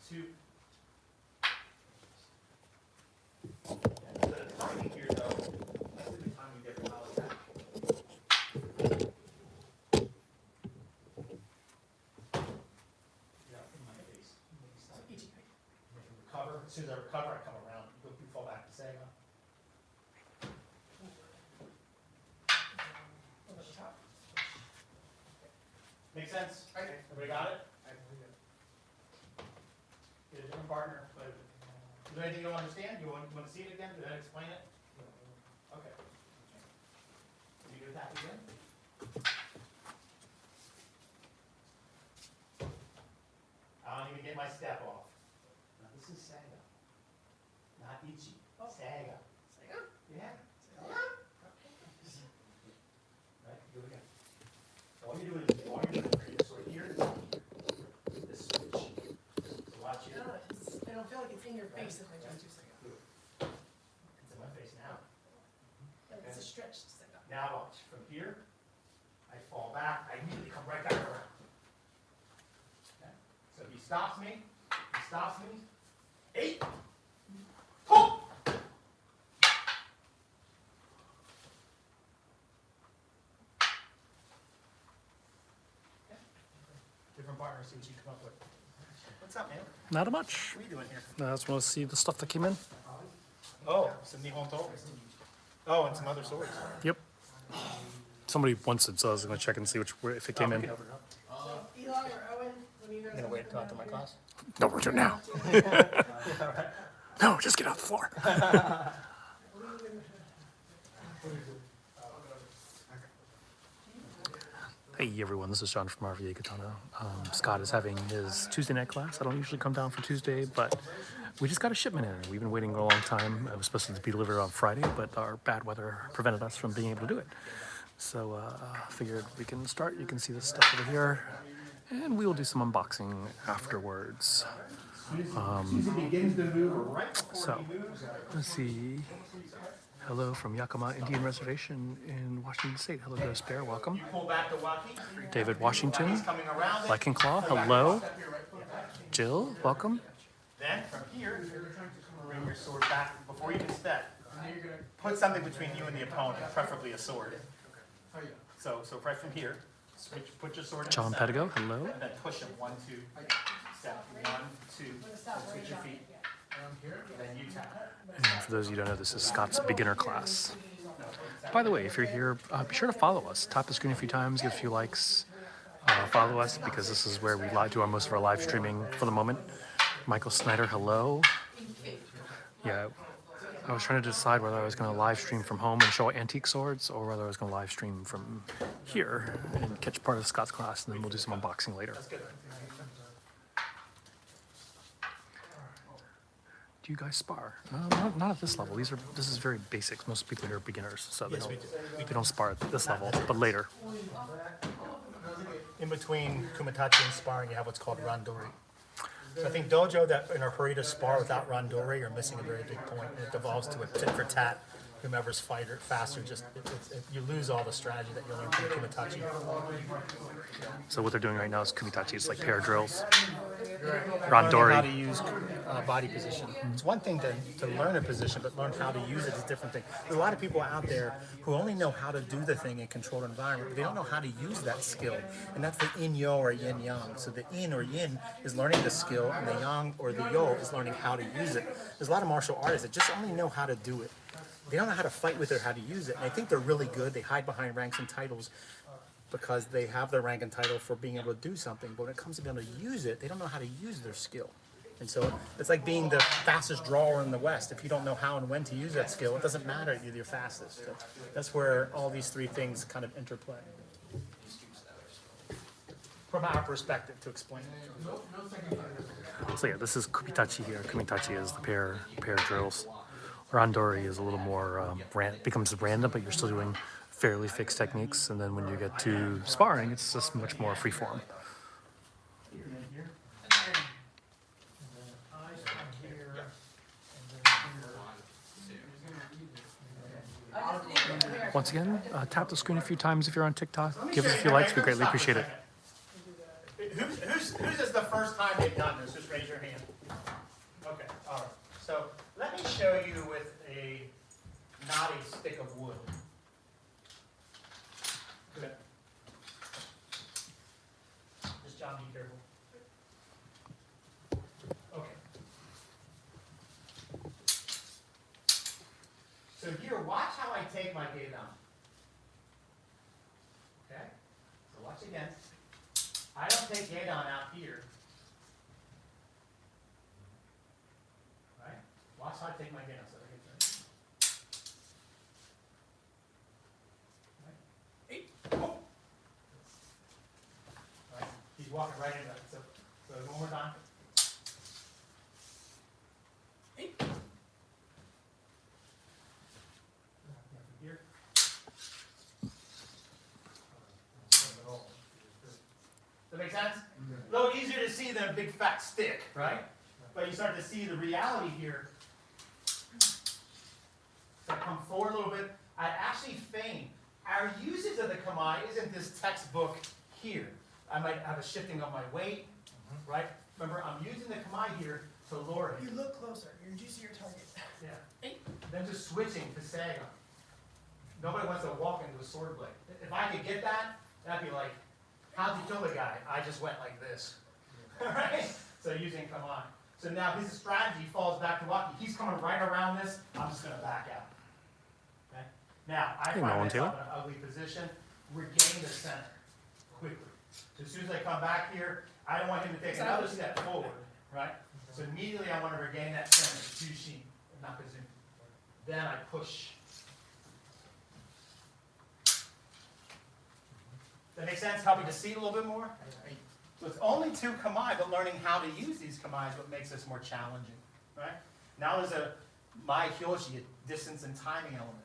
2. The timing here, though, this is the time you get the knowledge back. Yeah, in my face. Recover. As soon as I recover, I come around. You fall back to Sega. Make sense? Everybody got it? Get a different partner. But is there anything you don't understand? You want to see it again? Did I explain it? Okay. Can you do that again? I don't even get my step off. Now this is Saga, not Ichi. Saga. Saga? Yeah. Saga. Right, do it again. All you're doing is so here is this switch. So watch it. I don't feel like it's in your face if I just do Saga. It's in my face now. It's a stretched Saga. Now watch. From here, I fall back. I immediately come right back around. Okay. So he stops me. 8. Pull. Different partner, see what you come up with. What's up, man? Not much. What are you doing here? I just want to see the stuff that came in. Oh, some Nihon To. Oh, and some other swords. Yep. Somebody wants it, so I was going to check and see if it came in. Eli or Owen, when you guys You gonna wait until after my class? No, we're doing now. No, just get off the floor. Hey everyone, this is John from RVA Katana. Scott is having his Tuesday night class. I don't usually come down for Tuesday, but we just got a shipment in. We've been waiting a long time. It was supposed to be delivered on Friday, but our bad weather prevented us from being able to do it. So I figured we can start. You can see this stuff over here, and we will do some unboxing afterwards. So let's see. Hello from Yakima Indian Reservation in Washington State. Hello, Ghost Bear. Welcome. David Washington. Lycan Claw. Hello. Jill. Welcome. Then from here, bring your sword back before you can step. Put something between you and the opponent, preferably a sword. So right from here, put your sword in John the center, Pedigo. Hello. and then push him 1, 2, step 1, 2, switch your feet, then you tap. And for those of you who don't know, this is Scott's beginner class. By the way, if you're here, be sure to follow us. Tap the screen a few times, give a few likes. Follow us because this is where we do most of our live streaming for the moment. Michael Snyder, hello. Yeah, I was trying to decide whether I was going to live stream from home and show antique swords or whether I was going to live stream from here and catch part of Scott's class, and then we'll do some unboxing later. Do you guys spar? Not at this level. This is very basic. Most people here are beginners, so they don't spar at this level, but later. In between kumitachi and sparring, you have what's called randori. So I think dojo that in a hurry to spar without randori, you're missing a very big point. It devolves to a tit for tat. Whomever's faster, you lose all the strategy that you learn from kumitachi. So what they're doing right now is kumitachi. It's like pair drills. Learning how Randori. to use body position. It's one thing to learn a position, but learn how to use it is a different thing. There's a lot of people out there who only know how to do the thing in controlled environment, but they don't know how to use that skill. And that's the yin-yo or yin-yang. So the yin or yin is learning the skill, and the yang or the yo is learning how to use it. There's a lot of martial artists that just only know how to do it. They don't know how to fight with it or how to use it. And I think they're really good. They hide behind ranks and titles because they have their rank and title for being able to do something. But when it comes to being able to use it, they don't know how to use their skill. And so it's like being the fastest drawer in the West. If you don't know how and when to use that skill, it doesn't matter. You're the fastest. So that's where all these three things kind of interplay. From our perspective, to explain it. So yeah, this is kumitachi here. Kumitachi is the pair drills. Randori is a little more becomes random, but you're still doing fairly fixed techniques. And then when you get to sparring, it's just much more free form. Once again, tap the screen a few times if you're on TikTok. Give us a few likes. We greatly appreciate it. Who's this the first time they've done this? Just raise your hand. show you with a not a stick of wood. Good. Just John, be careful. Okay. So here, watch how I take my gedan. Okay? So watch again. I don't take gedan out here. Right? Watch how I take my gedan. So I get there. Right? Eight. Oh. Right? He's walking right into that. So one more time. Eight. Here. Does that make sense? A little easier to see than a big fat stick, right? But you start to see the reality here. So I come forward a little bit. I actually feign. Our usage of the kamae isn't this textbook here. I might have a shifting of my weight, right? Remember, I'm using the kamae here to lure him. You look closer, you're juicing your target. Yeah. Then just switching to sag on. Nobody wants to walk into a sword blade. If I could get that, that'd be like, how'd you kill the guy? I just went like this. Right? So using kamae. So now his strategy falls back to Waki. He's coming right around this. I'm just going to back out. Okay? Now, I Hey, find Nolan myself Taylor. in an ugly position. Regain the center quickly. So as soon as I come back here, I don't want him to take another step forward. Right? So immediately I want to regain that center, Jushin, Nakazumi. Then I push. That makes sense? Help me to see it a little bit more? So it's only two kamae, but learning how to use these kamae is what makes this more challenging, right? Now there's a mai hyoshi, a distance and timing element.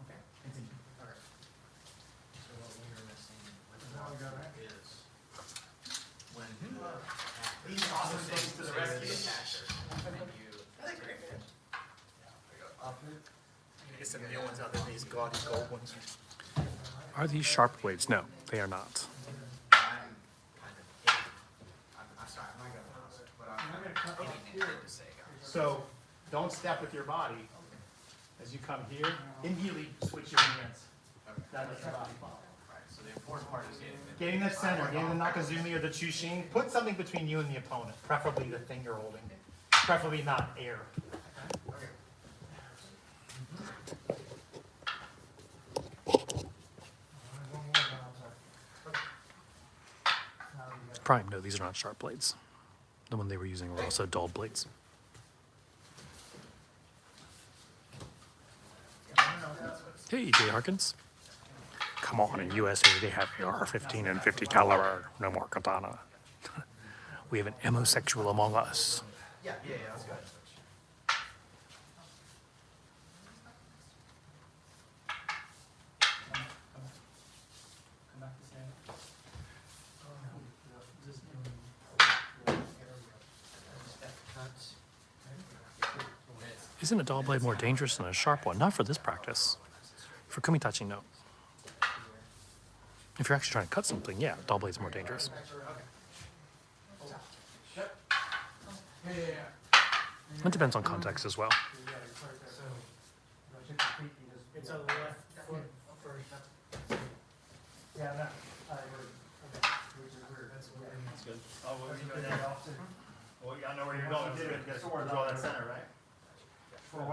Okay, continue. All right. So what we were missing with the is when These are awesome things to the rescue. and you That's great, man. Get some new ones out there, these gaudy gold ones. Are these sharp blades? No, they are not. I'm kind of I'm sorry, I'm not gonna pronounce it, but I'm hitting it to say So don't step with your body. As you come here, immediately switch your hands. That lets your body follow. Right, so the important part is Getting the center, getting the Nakazumi or the Chushin. Put something between you and the opponent, preferably the thing you're holding. Preferably not air. Prime, no, these are not sharp blades. The one they were using were also dull blades. Hey, Jay Harkins. Come on, in USA they have AR-15 and 50 caliber. No more katana. We have an homosexual among us. yeah, that's good. Come back to stand. Isn't a dull blade more dangerous than a sharp one? Not for this practice. For kumitachi, no. If you're actually trying to cut something, yeah, dull blade's more dangerous. It depends on context as well. It's on the left foot first. Yeah, no, I agree. Okay. Which is weird. That's good. Oh, well, you know that often. Well, I know where you're going. It's good. You gotta draw that center, right?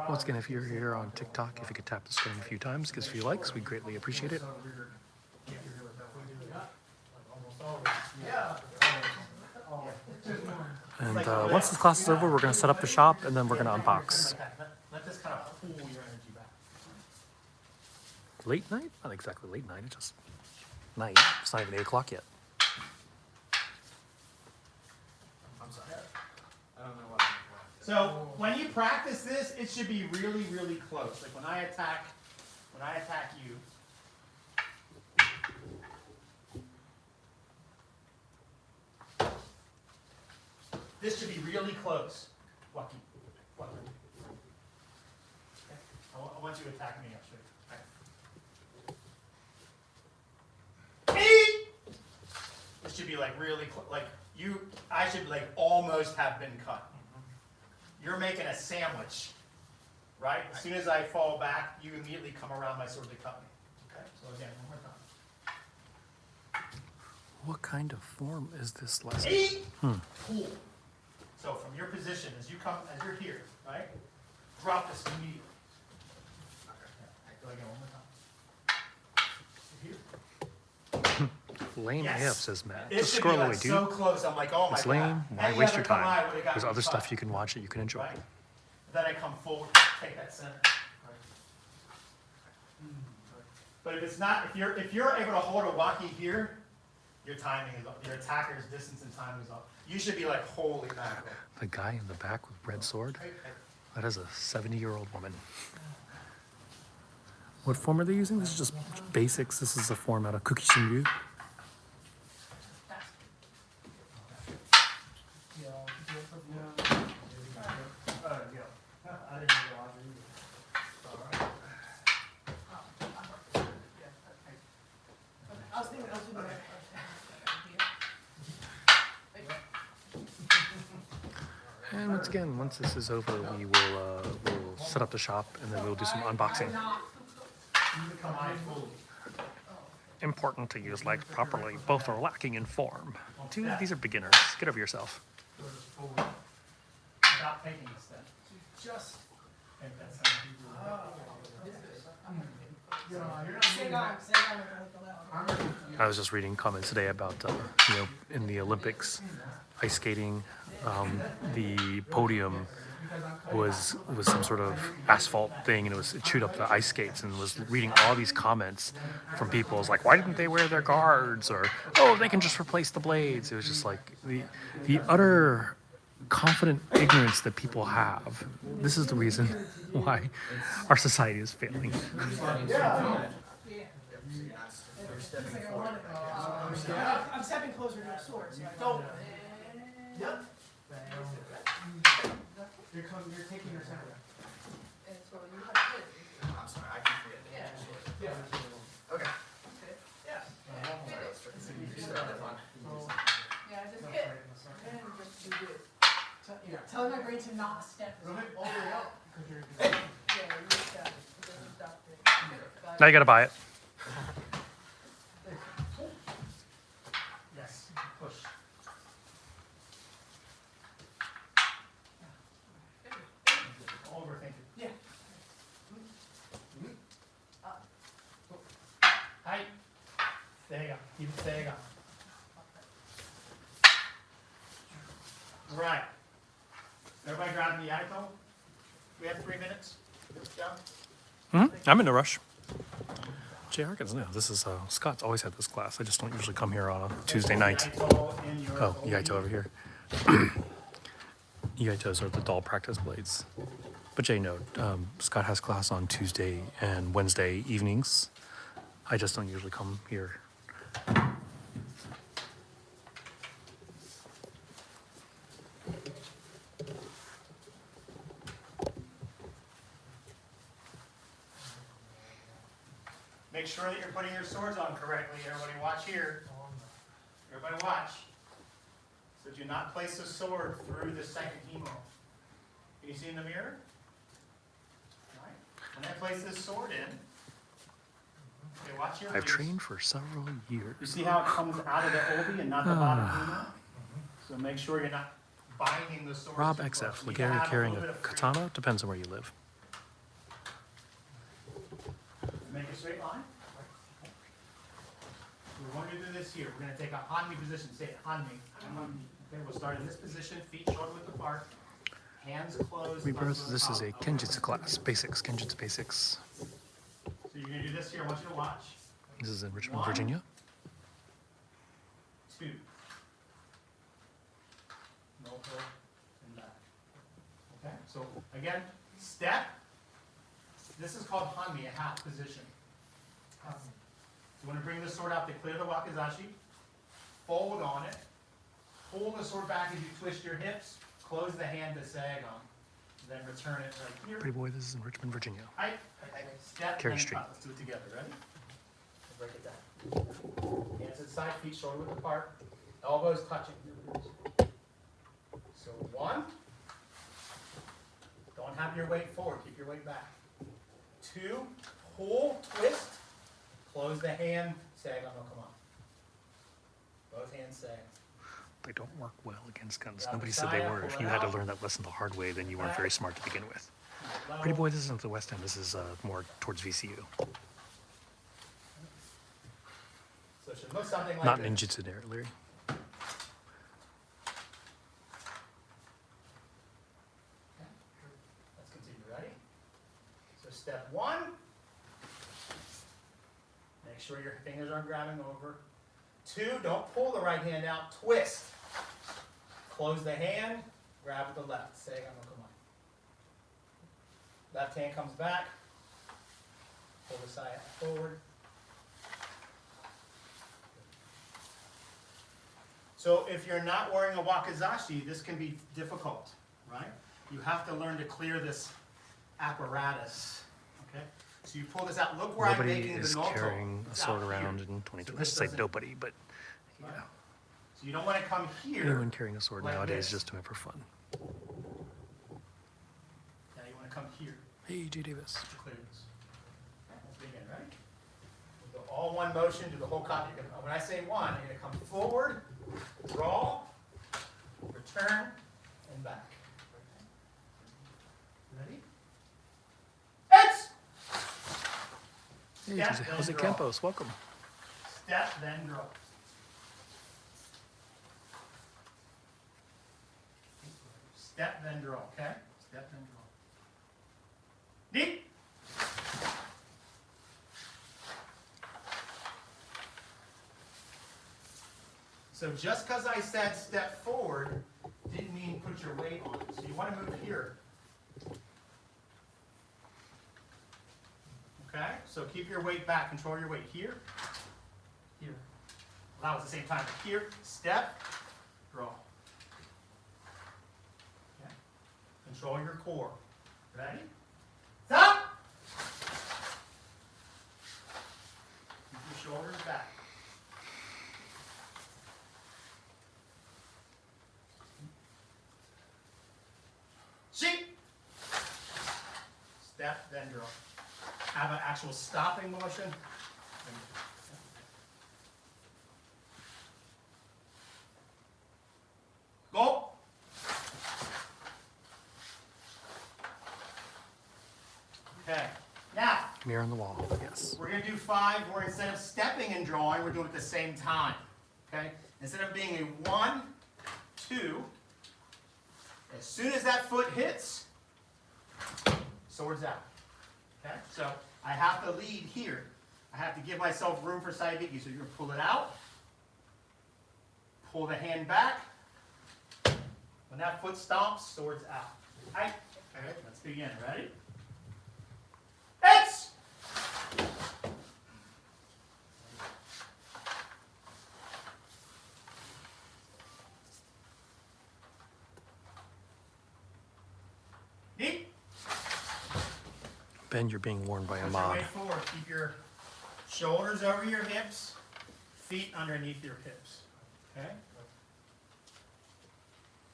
Once again, if you're here on TikTok, if you could tap the screen a few times, give us a few likes, we'd greatly appreciate it. And once this class is over, we're going to set up the shop, and then we're going to unbox. Let this kind of pull your energy back. Late night? Not exactly late night, it's just night. It's not even 8 o'clock yet. I'm sorry. I don't know what So when you practice this, it should be really, really close. Like when I attack you. This should be really close. Lucky. Lucky. Okay. I want you to attack me actually. Eat! This should be like really like I should like almost have been cut. You're making a sandwich right? As soon as I fall back, you immediately come around my sword to cut me. Okay, so again, one more time. What kind of form is this lesson? Pull. So from your position, as you're here, right? Drop this immediately. Go again, one more time. Here. Lame Yes. AF, says Matt. It Just should scroll be away, like dude. so close. I'm like, oh my It's god. lame. Why Any waste other your time? Kamai would've got There's me other stuff fucked, you can watch that you can enjoy. right? Then I come forward, take that center. But if it's not, if you're able to hold a waki here, your timing is up. Your attacker's distance and timing is up. You should be like, holy mackerel. The guy in the back with red sword? That is a 70-year-old woman. What form are they using? This is just basics. This is a form out of Cookie Shinryu. I was thinking that. And once again, once this is over, we will we'll set up the shop and then we'll do some unboxing. Important to use legs properly. Both are lacking in form. Dude, these are beginners. Get over yourself. Without taking a step. Just. Take that center. I was just reading comments today about, in the Olympics, ice skating, the podium was some sort of asphalt thing, and it chewed up the ice skates, and was reading all these comments from people. It was like, why didn't they wear their guards? Or, oh, they can just replace the blades. It was just like the utter confident ignorance that people have. This is the reason why our society is failing. I'm stepping closer to a sword, so I don't. Yep. You're taking your center. I'm sorry, I can forget. Yeah. Okay. Yeah. Tell my brain to not step. Now you gotta buy it. Yes, push. Overthink it. Yeah. Tight. There you go. Keep it, there you go. Right. Everybody grab the Yaito? We have 3 minutes. Go. I'm in a rush. Jay Harkins, no, this is, Scott's always had this class. I just don't usually come here on a Tuesday night. Yaito in your Oh, Yaito over here. Yaitos are the doll practice blades. But Jay, no, Scott has class on Tuesday and Wednesday evenings. I just don't usually come here. Make sure that you're putting your swords on correctly. Everybody watch here. Everybody watch. So do not place the sword through the second hemo. Can you see in the mirror? Right. When I place this sword in, okay, watch your I've release. trained for several years. You see how it comes out of the obi and not the bottom hemo? So make sure you're not binding the sword. Rob too close. XF, You can Legary have carrying little a bit of freedom. katana, depends on where you live. Make a straight line. We're going to do this here. We're going to take a Hanmi position. Say it, Hanmi. Okay, we'll start in this position, feet shoulder width apart, hands closed. Rebirth, thumbs this on is a top. Kenjutsu class. Basics, Kenjutsu basics. So you're going to do this here. I want you to watch. This is in Richmond, 1, Virginia. 2. No pull and back. Okay, so again, step. This is called Hanmi, a half position. You want to bring the sword out to clear the wakizashi, fold on it, pull the sword back as you twist your hips, close the hand to sag on, then return it right here. Pretty boy, this is in Richmond, Virginia. Height, step, Carey and Street. cut. Let's do it together. Ready? Break it down. Hands to the side, feet shoulder width apart, elbows touching. So 1. Don't have your weight forward, keep your weight back. 2, pull, twist, close the hand, sag on, come on. Both hands sag. They don't work well against guns. Grab Nobody the said they side, were. pull If it you had to out. learn that lesson the hard way, then you weren't very smart to begin with. Level. Pretty boy, this isn't the West End. This is more towards VCU. So it should look something like Not this. ninjutsu there, Larry. Let's continue, ready? So step 1, make sure your fingers aren't grabbing over. 2, don't pull the right hand out, twist. Close the hand, grab with the left, sag on, come on. Left hand comes back, pull the side forward. So if you're not wearing a wakizashi, this can be difficult, right? You have to learn to clear this apparatus, okay? So you pull this out. Look where I'm Nobody making is the noto. carrying a It's sword out around here. in 22. So I this should say doesn't- nobody, but yeah. So you don't want to come here. Anyone carrying a sword like nowadays this. just doing it for fun. Now you want to come here Hey, Jay Davis. to clear this. Okay, let's begin, ready? We'll go all one motion, do the whole copy. When I say one, you're going to come forward, draw, return, and back. Ready? It's Hey, Step, Jose, then Jose draw. Campos, welcome. Step, then draw. Step, then draw, okay? Step, then draw. Deep. So just because I said step forward, didn't mean put your weight on it. So you want to move here. Okay? So keep your weight back. Control your weight here. Here. Well, that was the same time. Here, step, draw. Okay. Control your core. Ready? Stop! Keep your shoulders back. Sheep. Step, then draw. Have an actual stopping motion. Go. Okay. Now, Mirror on the wall, yes. we're going to do 5 where instead of stepping and drawing, we're doing it at the same time. Okay? Instead of being a 1, 2, as soon as that foot hits, swords out. Okay? So I have to lead here. I have to give myself room for saibiki. So you're going to pull it out, pull the hand back. When that foot stomps, swords out. Okay, let's begin. Ready? It's deep. Ben, you're being warned by a Push your mob. way forward. Keep your shoulders over your hips, feet underneath your hips. Okay?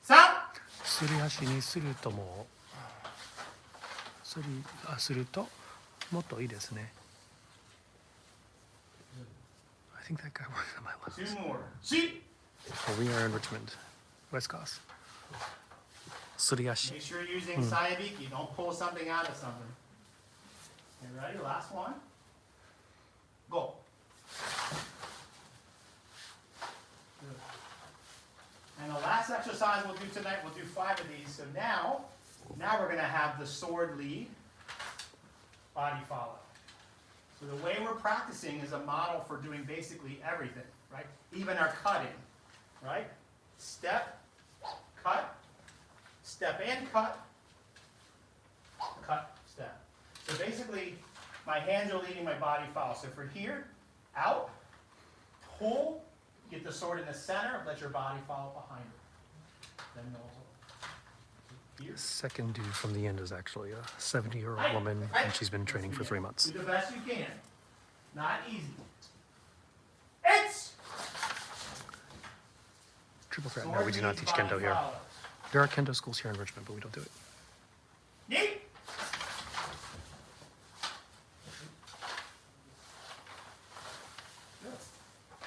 Stop! すり足にするともするともっといいですね。I think that guy works on my Two levels. more. See? Well, we are in Richmond, West Coast. すり足。 Make sure you're using saibiki. Don't pull something out of something. Okay, ready? Last one. Go. Good. And the last exercise we'll do tonight, we'll do 5 of these. So now we're going to have the sword lead, body follow. So the way we're practicing is a model for doing basically everything, right? Even our cutting, right? Step, cut, step and cut, cut, step. So basically, my hands are leading, my body follows. So for here, out, pull, get the sword in the center, let your body follow behind it. Then no hold. Here. Second dude from the end is actually a 70-year-old woman, and she's been training for 3 months. Do the best you can. Not easy. It's Triple threat. No, sword we do not leads, teach body kendo here. follows. There are kendo schools here in Richmond, but we don't do it. Neat. Good.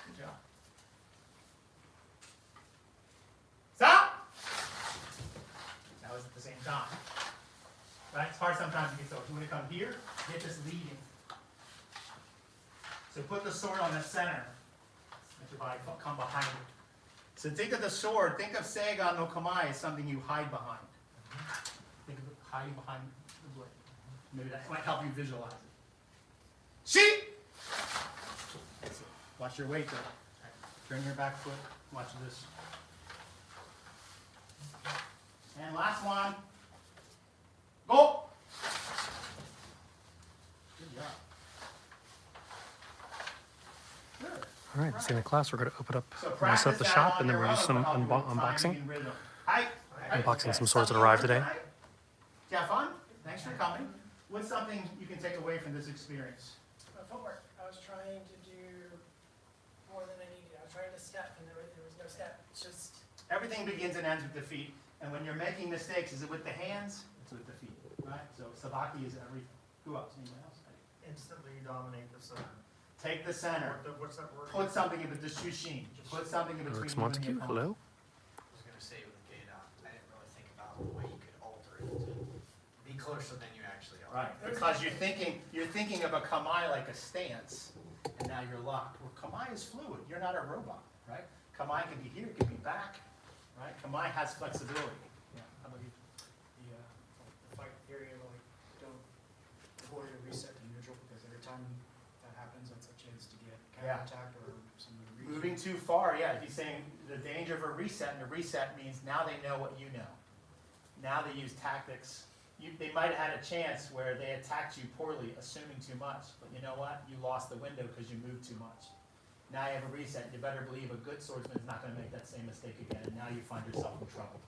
Good job. Stop. That was at the same time. Right? It's hard sometimes to get so. You want to come here, get this leading. So put the sword on the center. Let your body come behind it. So think of the sword, think of Seigan no Kamae as something you hide behind. Think of it hiding behind the blade. Maybe that might help you visualize it. Sheep! Watch your weight there. Turn your back foot. Watch this. And last one. Go! Good job. Good. All right, this is the class. We're going to open up, So we're going to set up the practice shop, that and then on we're your going to do own some to help you with unboxing. timing and rhythm. Hi. Unboxing some swords that arrived today. Did you have fun? Thanks for coming. What's something you can take away from this experience? Footwork. I was trying to do more than I needed. I was trying to step, and there was no step. It's just Everything begins and ends with the feet. And when you're making mistakes, is it with the hands? It's with the feet, right? So sabaki is everything. Who else? Anyone else? Instantly dominate the center. Take the center. What's that word? Put something in the shushin. Put something in between Alex you and Montague, your opponent. hello. I was gonna say with Gate Out, I didn't really think about the way you could alter it to be closer than you actually are. Right, because you're thinking of a kamae like a stance, and now you're locked. Well, kamae is fluid. You're not a robot, right? Kamae can be here, it can be back, right? Kamae has flexibility. Yeah. How about you? The fight theory of like, don't avoid a reset to neutral, because every time that happens, that's a chance to get Yeah. counterattacked or something. Moving too far, yeah. He's saying the danger of a reset, and a reset means now they know what you know. Now they use tactics. They might have had a chance where they attacked you poorly, assuming too much. But you know what? You lost the window because you moved too much. Now you have a reset. You better believe a good swordsman is not going to make that same mistake again. And now you find yourself in trouble.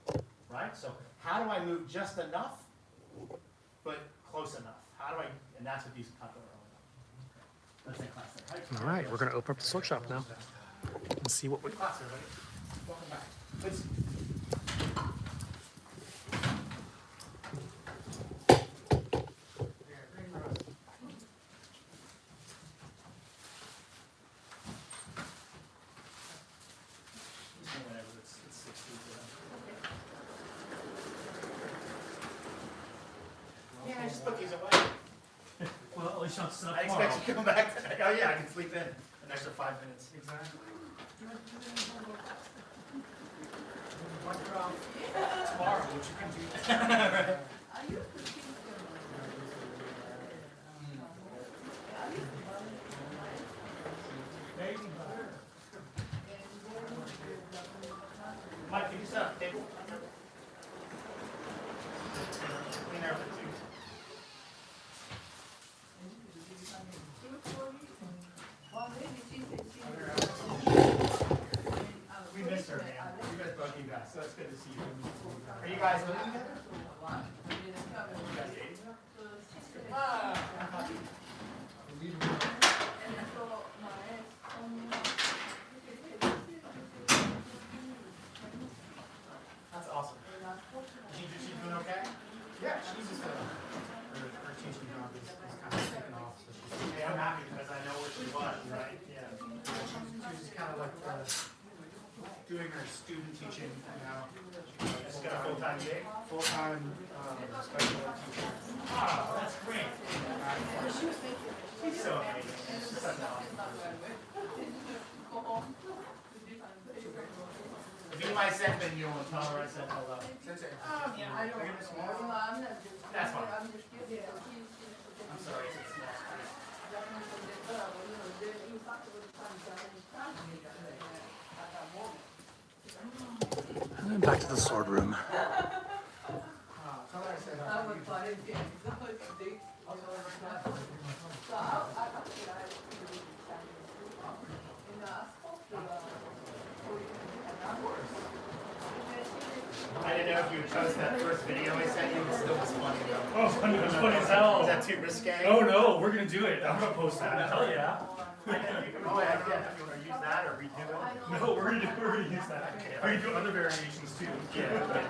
Right? So how do I move just enough, but close enough? How do I? And that's what these kata are all about. Let's say class there. All right, we're going to open up the sword shop now and see what we. Good class, everybody. Welcome back. Let's. Yeah, just put these away. Well, at least you don't sit up I expect you to come back tonight. Oh yeah, I can sleep in an extra 5 minutes. Exactly. Tomorrow, what you can do. Mike, can you set up the table? Clean out the two. We missed her, man. We missed both you guys, so it's good to see you. Are you guys living together? You guys dating? Ah. That's awesome. She's doing okay? Yeah, she's just her teaching job is kind of taken off. So she's, Hey, I'm happy because I know where she was, right? Yeah. she's kind of like doing her student teaching now. She's got a full-time gig? Full-time special ed teacher. Oh, that's great. She's so amazing. She's such an awesome person. If you might send me, you will tell her I said hello. yeah, I don't. That's fine. I'm sorry, it's a small screen. And then back to the sword room. Tell her I said I didn't know if you would post that first video I sent you, it still was funny though. Oh, funny, it was funny as hell. Is that too risque? Oh no, we're gonna do it. I'm gonna post that. Hell yeah. Oh, yeah, if you want to use that or redo it? No, we're gonna use that. We're gonna do other variations too. Yeah.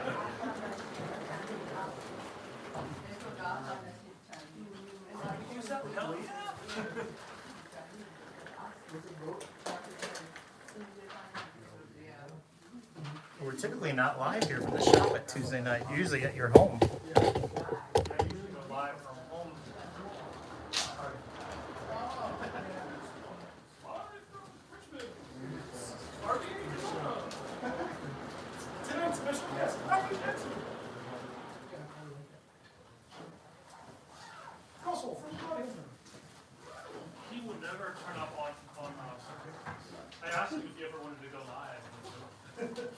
we're typically not live here from the shop at Tuesday night. You're usually at your home. I usually go live from home. Tonight's special guest, RVA Katana. Russell from Cottingham. He would never turn up on Clubhouse. I asked him if he ever wanted to go live.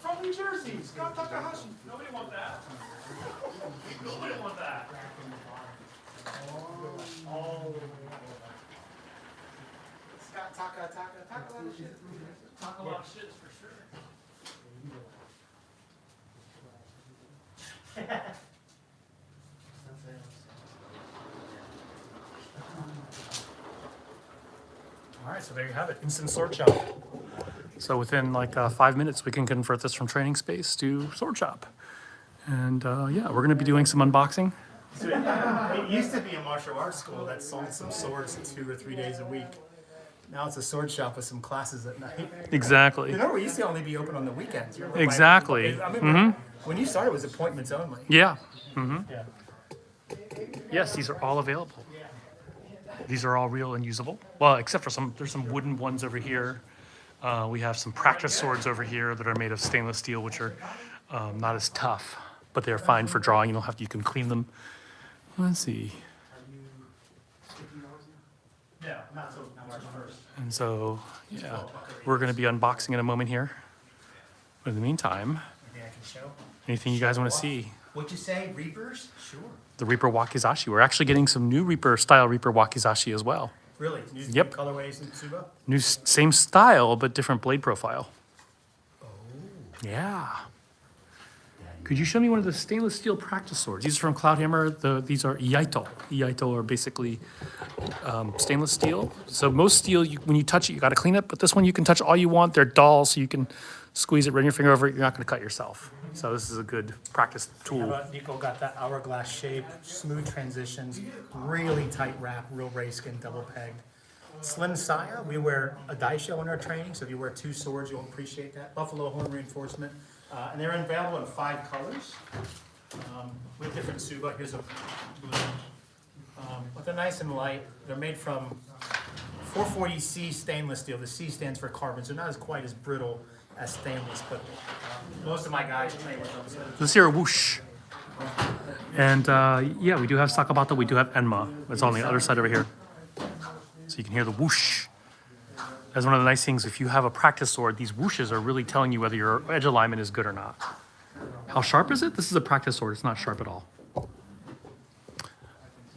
From New Jersey, Scott Takahashi. Nobody want that. Nobody want that. Scott talk a lot of shit. Talk a lot of shit for sure. All right, so there you have it, instant sword shop. So within like 5 minutes, we can convert this from training space to sword shop. And yeah, we're going to be doing some unboxing. So it used to be a martial arts school that sold some swords 2 or 3 days a week. Now it's a sword shop with some classes at night. Exactly. You know, we used to only be open on the weekends. You remember, Exactly. I mean, when you started, it was appointments only. Yeah. Yeah. Yes, these are all available. These are all real and usable. Well, except for there's some wooden ones over here. We have some practice swords over here that are made of stainless steel, which are not as tough, but they're fine for drawing. You can clean them. Let's see. Yeah, not so March 1st. And so, yeah, we're going to be unboxing in a moment here. But in the meantime, Maybe I can show. anything you guys want to see? What'd you say, Reapers? Sure. The Reaper Wakizashi. We're actually getting some new style Reaper Wakizashi as well. Really? New Yep. colorways in Tsuba? Same style, but different blade profile. Oh. Yeah. Could you show me one of the stainless steel practice swords? These are from Cloudhammer. These are Iaito. Iaito are basically stainless steel. So most steel, when you touch it, you got to clean it. But this one, you can touch all you want. They're dull, so you can squeeze it, run your finger over it. You're not going to cut yourself. So this is a good practice tool. Nico got that hourglass shape, smooth transitions, really tight wrap, real ray skin, double pegged. Slim saya, we wear a daisho in our training, so if you wear 2 swords, you'll appreciate that. Buffalo horn reinforcement. And they're available in 5 colors with different tsuba. Here's a blue. But they're nice and light. They're made from 440C stainless steel. The C stands for carbon, so not as quite as brittle as stainless, but most of my guys train with them. So. This here, whoosh. And yeah, we do have Sakabato, we do have Enma. It's on the other side over here. So you can hear the whoosh. That's one of the nice things. If you have a practice sword, these whooshes are really telling you whether your edge alignment is good or not. How sharp is it? This is a practice sword. It's not sharp at all.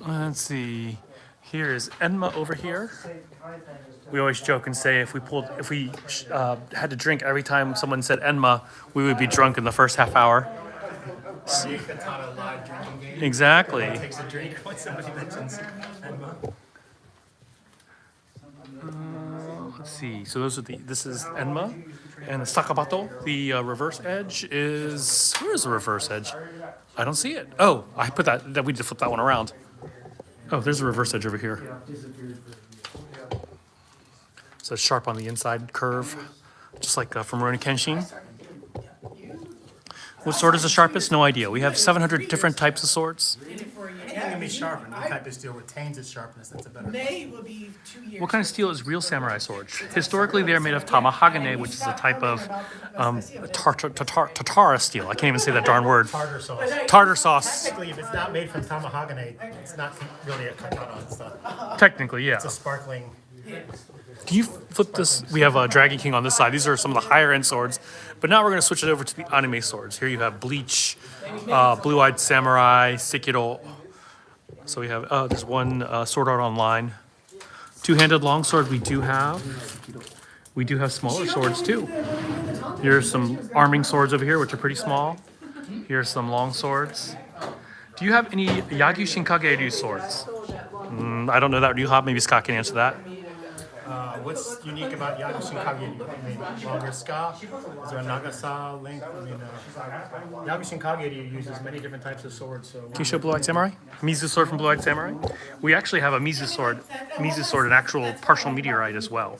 Let's see. Here is Enma over here. We always joke and say if we had to drink every time someone said Enma, we would be drunk in the first half hour. RVA Katana live drinking game. Exactly. Takes a drink when somebody mentions Enma. Let's see. So this is Enma, and the Sakabato. The reverse edge is, where is the reverse edge? I don't see it. Oh, I put that we just flipped that one around. Oh, there's the reverse edge over here. So it's sharp on the inside curve, just like from Rurouni Kenshin. What sword is the sharpest? No idea. We have 700 different types of swords. Anything can be sharpened. Any type of steel retains its sharpness. That's a better. May will be 2 years. What kind of steel is real samurai swords? Historically, they're made of tamahagane, which is a type of Tatara steel. I can't even say that darn word. Tartar sauce. Tartar sauce. Technically, if it's not made from tamahagane, it's not really a katana and stuff. Technically, yeah. It's a sparkling. Can you flip this? We have a Dragon King on this side. These are some of the higher end swords. But now we're going to switch it over to the anime swords. Here you have Bleach, Blue-Eyed Samurai, Sekiro. So we have, there's one Sword Art Online. Two-handed longsword we do have. We do have smaller swords too. Here's some arming swords over here, which are pretty small. Here's some long swords. Do you have any Yagyu Shinkage Ryu swords? I don't know that Ryuha. Maybe Scott can answer that. what's unique about Yagushin Kagiri? I mean, longer ska? Is there a Nagasa length? I mean, Yagushin Kagiri uses many different types of swords. So Can you show Blue-Eyed Samurai? Mizu sword from Blue-Eyed Samurai? We actually have a Mizu sword, an actual partial meteorite as well.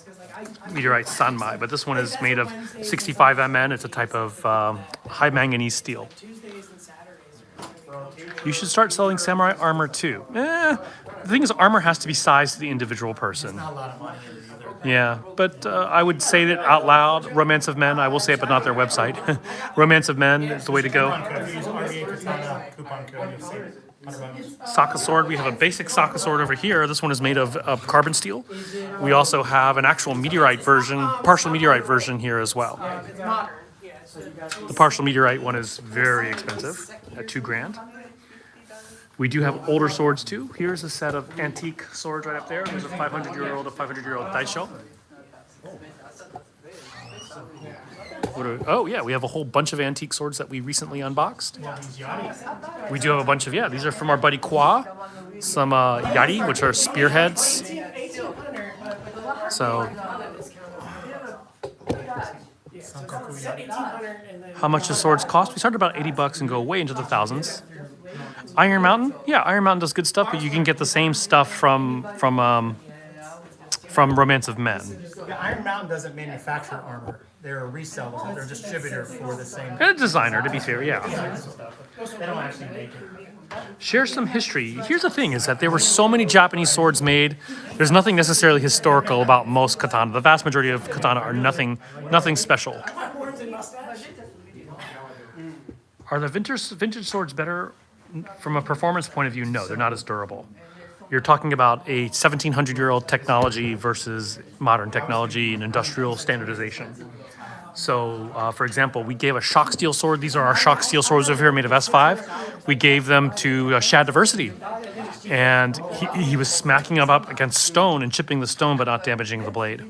Meteorite Sanmai, but this one is made of 65 Mn. It's a type of high manganese steel. Tuesdays and Saturdays. You should start selling samurai armor too. The thing is, armor has to be sized to the individual person. not a lot of money in it either. Yeah, but I would say that out loud. Romance of Men, I will say it, but not their website. Romance of Men is the way to go. If you use RVA Katana coupon code, you'll save $100. Saka sword, we have a basic Saka sword over here. This one is made of carbon steel. We also have an actual meteorite version, partial meteorite version here as well. It's modern. Yeah. The partial meteorite one is very expensive at $2,000. We do have older swords too. Here's a set of antique swords right up there. There's a 500-year-old Daisho. Oh yeah, we have a whole bunch of antique swords that we recently unboxed. We do have a bunch of, yeah, these are from our buddy Kwa. Some yari, which are spearheads. 1800, but So so 1800 and then. how much do swords cost? We start at about $80 and go way into the thousands. Iron Mountain, yeah, Iron Mountain does good stuff, but you can get the same stuff from Romance of Men. Yeah, Iron Mountain doesn't manufacture armor. They're a reseller. They're a distributor for the same And a designer, to be fair, yeah. stuff. They don't actually make it. Share some history. Here's the thing: is that there were so many Japanese swords made. There's nothing necessarily historical about most katana. The vast majority of katana are nothing special. Horns and mustache. Are the vintage swords better from a performance point of view? No, they're not as durable. You're talking about a 1700-year-old technology versus modern technology and industrial standardization. So, for example, we gave a shock steel sword. These are our shock steel swords over here made of S5. We gave them to Shad Diversity. And he was smacking them up against stone and chipping the stone, but not damaging the blade.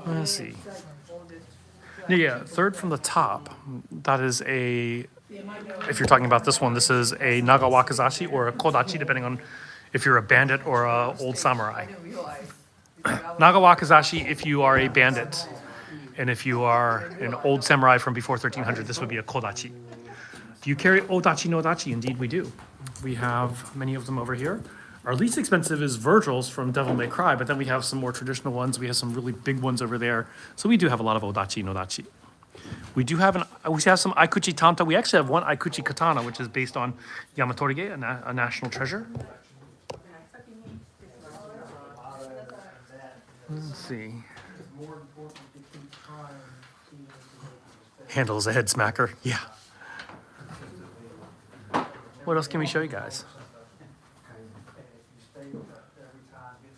Let's see. Yeah, third from the top. That is a, if you're talking about this one, this is a Nagawakazashi or a Kodachi, depending on if you're a bandit or a old samurai. Nagawakazashi if you are a bandit, and if you are an old samurai from before 1300, this would be a Kodachi. Do you carry Odachi no Dachi? Indeed we do. We have many of them over here. Our least expensive is Virgil's from Devil May Cry, but then we have some more traditional ones. We have some really big ones over there. So we do have a lot of Odachi no Dachi. We do have some Aikuchi Tanta. We actually have one Aikuchi Katana, which is based on Yamatorige, a national treasure. Let's see. Handles a head smacker. Yeah. What else can we show you guys?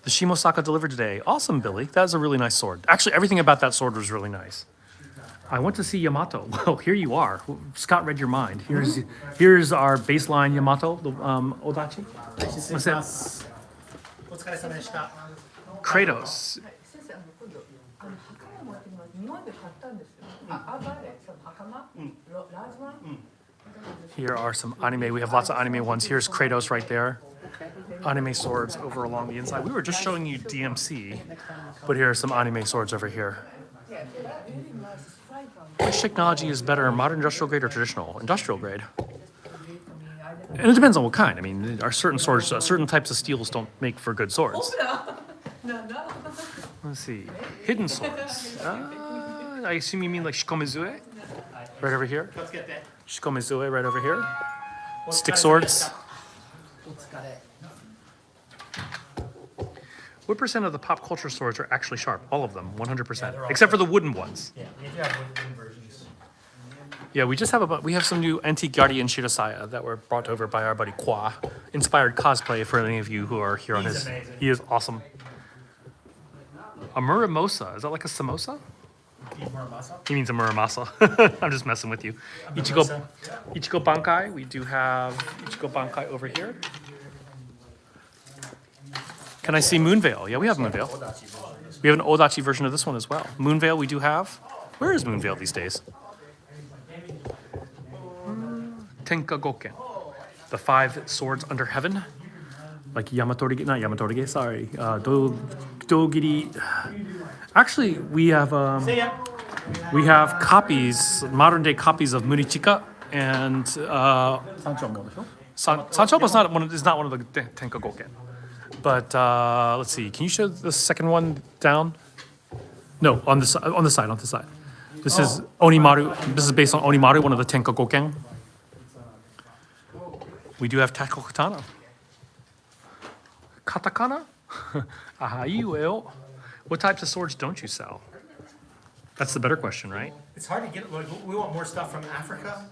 The Shimosaka delivered today. Awesome, Billy. That was a really nice sword. Actually, everything about that sword was really nice. I went to see Yamato. Well, here you are. Scott read your mind. Here's our baseline Yamato, the Odachi. What's that? Kratos. Here are some anime. We have lots of anime ones. Here's Kratos right there. Anime swords over along the inside. We were just showing you DMC, but here are some anime swords over here. Which technology is better, modern industrial grade or traditional? Industrial grade. And it depends on what kind. I mean, there are certain swords, certain types of steels don't make for good swords. Let's see. Hidden swords. I assume you mean like shikomezue? Right over here? Shikomezue right over here. Stick swords. What percent of the pop culture swords are actually sharp? All of them, 100%. Except for the wooden ones. Yeah, we do have wooden versions. Yeah, we have some new antique yari and shirasaya that were brought over by our buddy Kwa. Inspired cosplay for any of you who are here on his. Amazing. He is awesome. A muramosa, is that like a samosa? He means a muramasa. I'm just messing with you. Ichigo Bankai, we do have Ichigo Bankai over here. Can I see Moonveil? Yeah, we have Moonveil. We have an Odachi version of this one as well. Moonveil we do have. Where is Moonveil these days? Tenka Goken. The 5 swords under heaven. like Yamatorige, not Yamatorige, sorry, Dogiri. Actually, we have copies, modern day copies of Murichika and Sanchobo is not one of the Tenka Goken. But let's see, can you show the second one down? No, on the side. This is Onimaru. This is based on Onimaru, one of the Tenka Goken. We do have Tactical Katana. Katakana? Ahaiueo. What types of swords don't you sell? That's the better question, right? It's hard to get. Like, we want more stuff from Africa,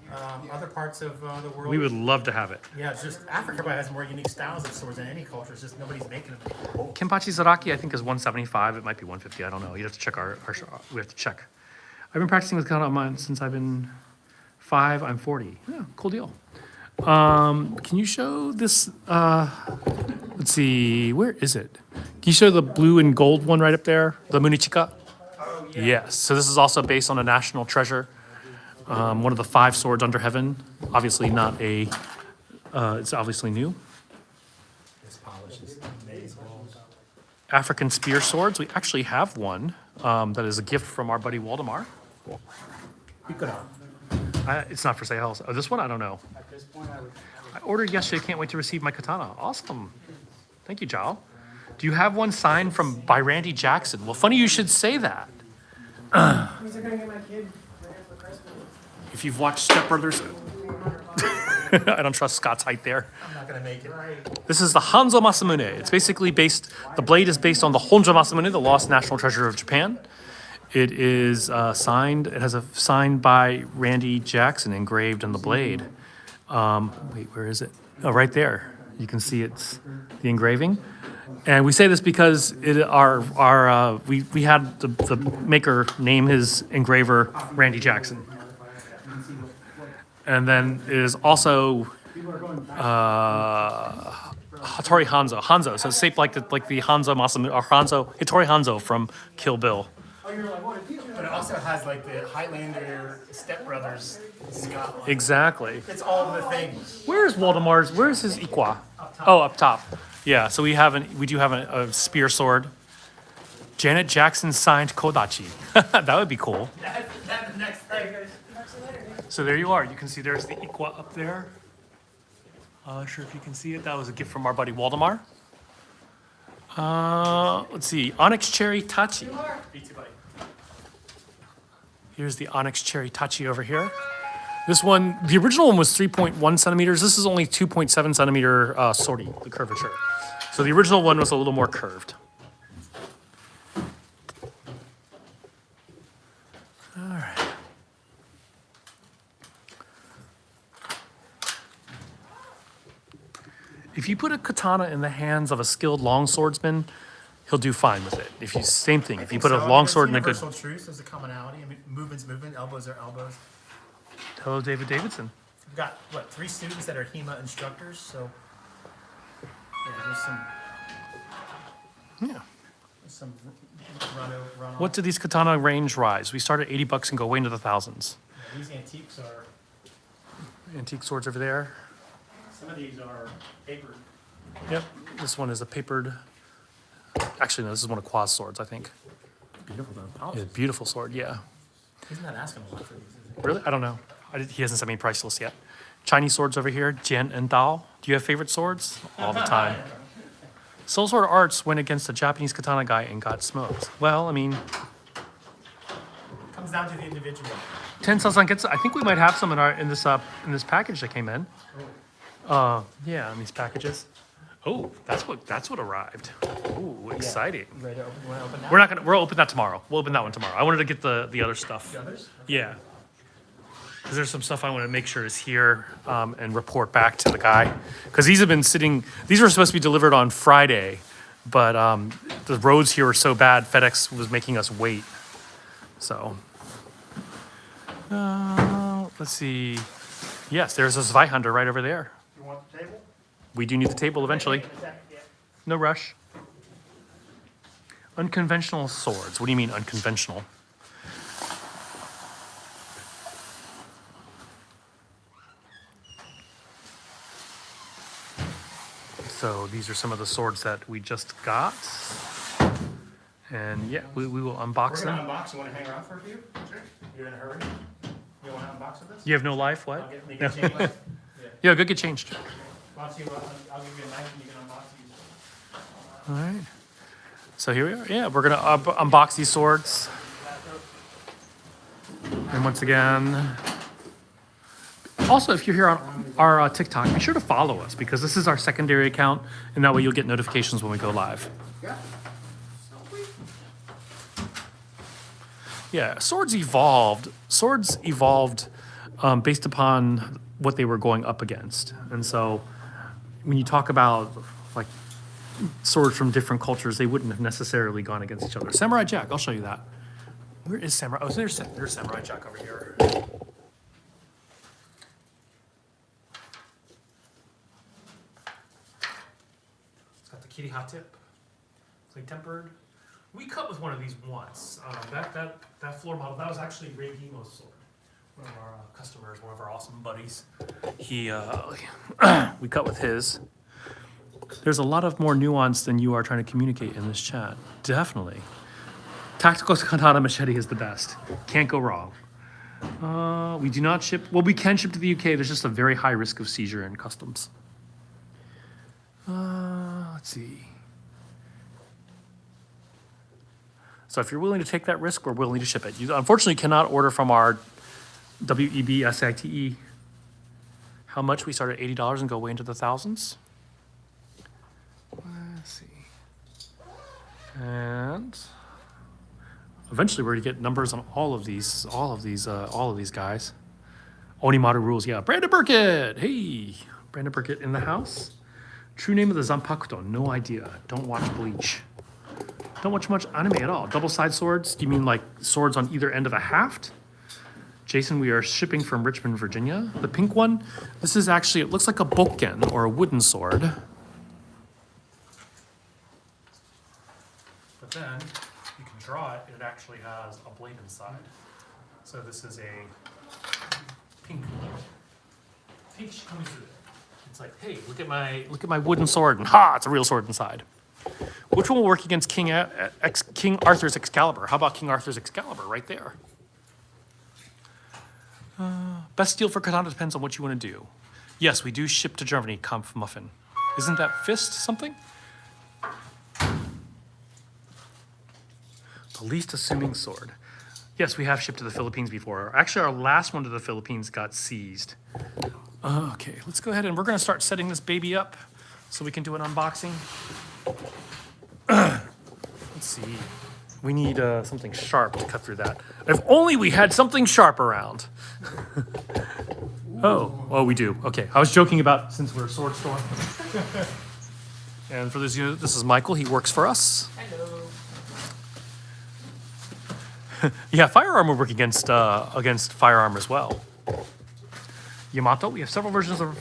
other parts of the world. We would love to have it. Yeah, it's just Africa probably has more unique styles of swords than any culture. It's just nobody's making them anymore. Kenpachi Zaraki, I think, is 175. It might be 150. I don't know. You'd have to check we have to check. I've been practicing with katana mine since I've been 5. I'm 40. Yeah, cool deal. Can you show this? Let's see. Where is it? Can you show the blue and gold one right up there? The Munichika? Yes. So this is also based on a national treasure. One of the 5 swords under heaven. Obviously not a. It's obviously new. This polish is amazing. African spear swords. We actually have one that is a gift from our buddy Waldemar. It's not for sale. Oh, this one? I don't know. At this point, I ordered yesterday. Can't wait to receive my katana. Awesome. Thank you, Jao. Do you have one signed by Randy Jackson? Well, funny you should say that. Who's gonna get my kid right for Christmas? If you've watched Step Brothers, I don't trust Scott's height there. I'm not gonna make it. This is the Hanzo Masamune. It's basically the blade is based on the Honjo Masamune, the lost national treasure of Japan. It is signed, it has a sign by Randy Jackson engraved on the blade. Wait, where is it? Oh, right there. You can see it's the engraving. And we say this because we had the maker name his engraver Randy Jackson. And then it is also Hattori Hanzo. So it's shaped like the Hanzo Masamune, or Hattori Hanzo from Kill Bill. But it also has like the Highlander Step Brothers Scotland. Exactly. It's all the things. Where's his Iqua? Oh, up top. Yeah, so we do have a spear sword. Janet Jackson signed Kodachi. That would be cool. That's the next thing. So there you are. You can see there's the Iqua up there. Not sure if you can see it. That was a gift from our buddy Waldemar. Let's see. Onyx Cherry Tachi. Here's the Onyx Cherry Tachi over here. This one, the original one was 3.1 centimeters. This is only 2.7 centimeter sortie, the curvature. So the original one was a little more curved. All right. If you put a katana in the hands of a skilled longswordsman, he'll do fine with it. Same thing. If you put a longsword in a good. Universal truth, there's a commonality. I mean, movement's movement, elbows are elbows. Hello, David Davidson. We've got 3 students that are HEMA instructors, so yeah, there's some run. What did these katana range rise? We start at $80 and go way into the thousands. Yeah, these antiques are. Antique swords over there. Some of these are papered. Yep. This one is a papered. Actually, no, this is one of Qua's swords, I think. Beautiful though. Yeah, beautiful sword, yeah. He's not asking a lot for these, is he? Really? I don't know. He hasn't sent me a price list yet. Chinese swords over here, Jian and Dao. Do you have favorite swords? All the time. Soul Sword Arts went against a Japanese katana guy and got smoked. Well, I mean, Comes down to the individual. Tensa-san gets. I think we might have some in this package that came in. Yeah, in these packages. Oh, that's what arrived. Ooh, exciting. You ready to open? You want to open that? We'll open that tomorrow. We'll open that one tomorrow. I wanted to get the other stuff. The others? Yeah. Because there's some stuff I want to make sure is here and report back to the guy. Because these have been sitting, these were supposed to be delivered on Friday, but the roads here are so bad, FedEx was making us wait. So, let's see. Yes, there's a Zweihander right over there. You want the table? We do need the table eventually. No rush. Unconventional swords. What do you mean unconventional? So these are some of the swords that we just got. And yeah, we will unbox We're them. gonna unbox. You wanna hang around for a few? Sure. You're in a hurry? You wanna unbox with us? You have no life, what? I'll get, make it change. Yeah, go get changed. I'll give you a knife and you can unbox these. All right. So here we are. Yeah, we're gonna unbox these swords. And once again, also if you're here on our TikTok, be sure to follow us because this is our secondary account, and that way you'll get notifications when we go live. Yeah, swords evolved. Swords evolved based upon what they were going up against, and so when you talk about like swords from different cultures, they wouldn't have necessarily gone against each other. Samurai Jack, I'll show you that. Where is Samurai? Oh, there's Samurai Jack over here. It's got the Kiriha tip. Clay tempered. We cut with one of these once. That floor model, that was actually Ray Gimo's sword. One of our customers, one of our awesome buddies. He, we cut with his. There's a lot of more nuance than you are trying to communicate in this chat. Definitely. Tactical Katana Machete is the best. Can't go wrong. We do not ship, well, we can ship to the UK. There's just a very high risk of seizure in customs. Let's see. So if you're willing to take that risk, we're willing to ship it. You unfortunately cannot order from our WEB SITE. How much? We start at $80 and go way into the thousands. Let's see. And eventually we're gonna get numbers on all of these guys. Onimaru rules, yeah. Brandon Burkett, hey, Brandon Burkett in the house. True name of the Zanpakuto, no idea. Don't watch Bleach. Don't watch much anime at all. Double side swords, do you mean like swords on either end of a haft? Jason, we are shipping from Richmond, Virginia. The pink one, this is actually, it looks like a bokken or a wooden sword. But then you can draw it, and it actually has a blade inside. So this is a pink Shikamizu. It's like, hey, look at my wooden sword, and ha, it's a real sword inside. Which one will work against King Arthur's Excalibur? How about King Arthur's Excalibur right there? Best deal for katana depends on what you want to do. Yes, we do ship to Germany, Kampf Muffin. Isn't that fist something? The least assuming sword. Yes, we have shipped to the Philippines before. Actually, our last one to the Philippines got seized. Okay, let's go ahead and we're going to start setting this baby up so we can do an unboxing. Let's see. We need something sharp to cut through that. If only we had something sharp around. Oh, we do. Okay, I was joking about since we're a sword store. And for those of you, this is Michael. He works for us. Hello. Yeah, firearm will work against firearm as well. Yamato, we have several versions of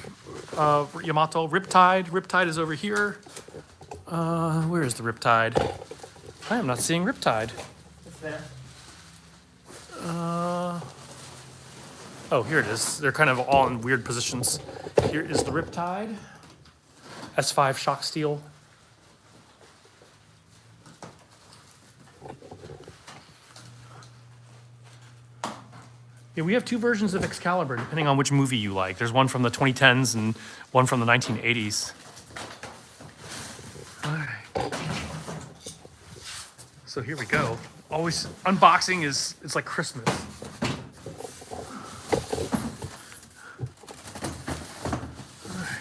Yamato. Riptide. Riptide is over here. Where is the Riptide? I am not seeing Riptide. It's there. Oh, here it is. They're kind of all in weird positions. Here is the Riptide. S5 shock steel. Yeah, we have two versions of Excalibur, depending on which movie you like. There's one from the 2010s and one from the 1980s. All right. So here we go. Always unboxing it's like Christmas. All right.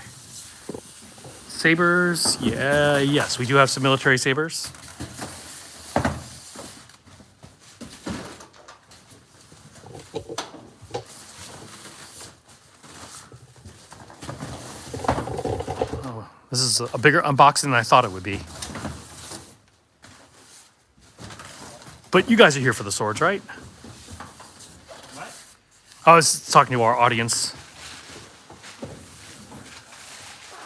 Sabers, yes, we do have some military sabers. This is a bigger unboxing than I thought it would be. But you guys are here for the swords, right? What? I was talking to our audience.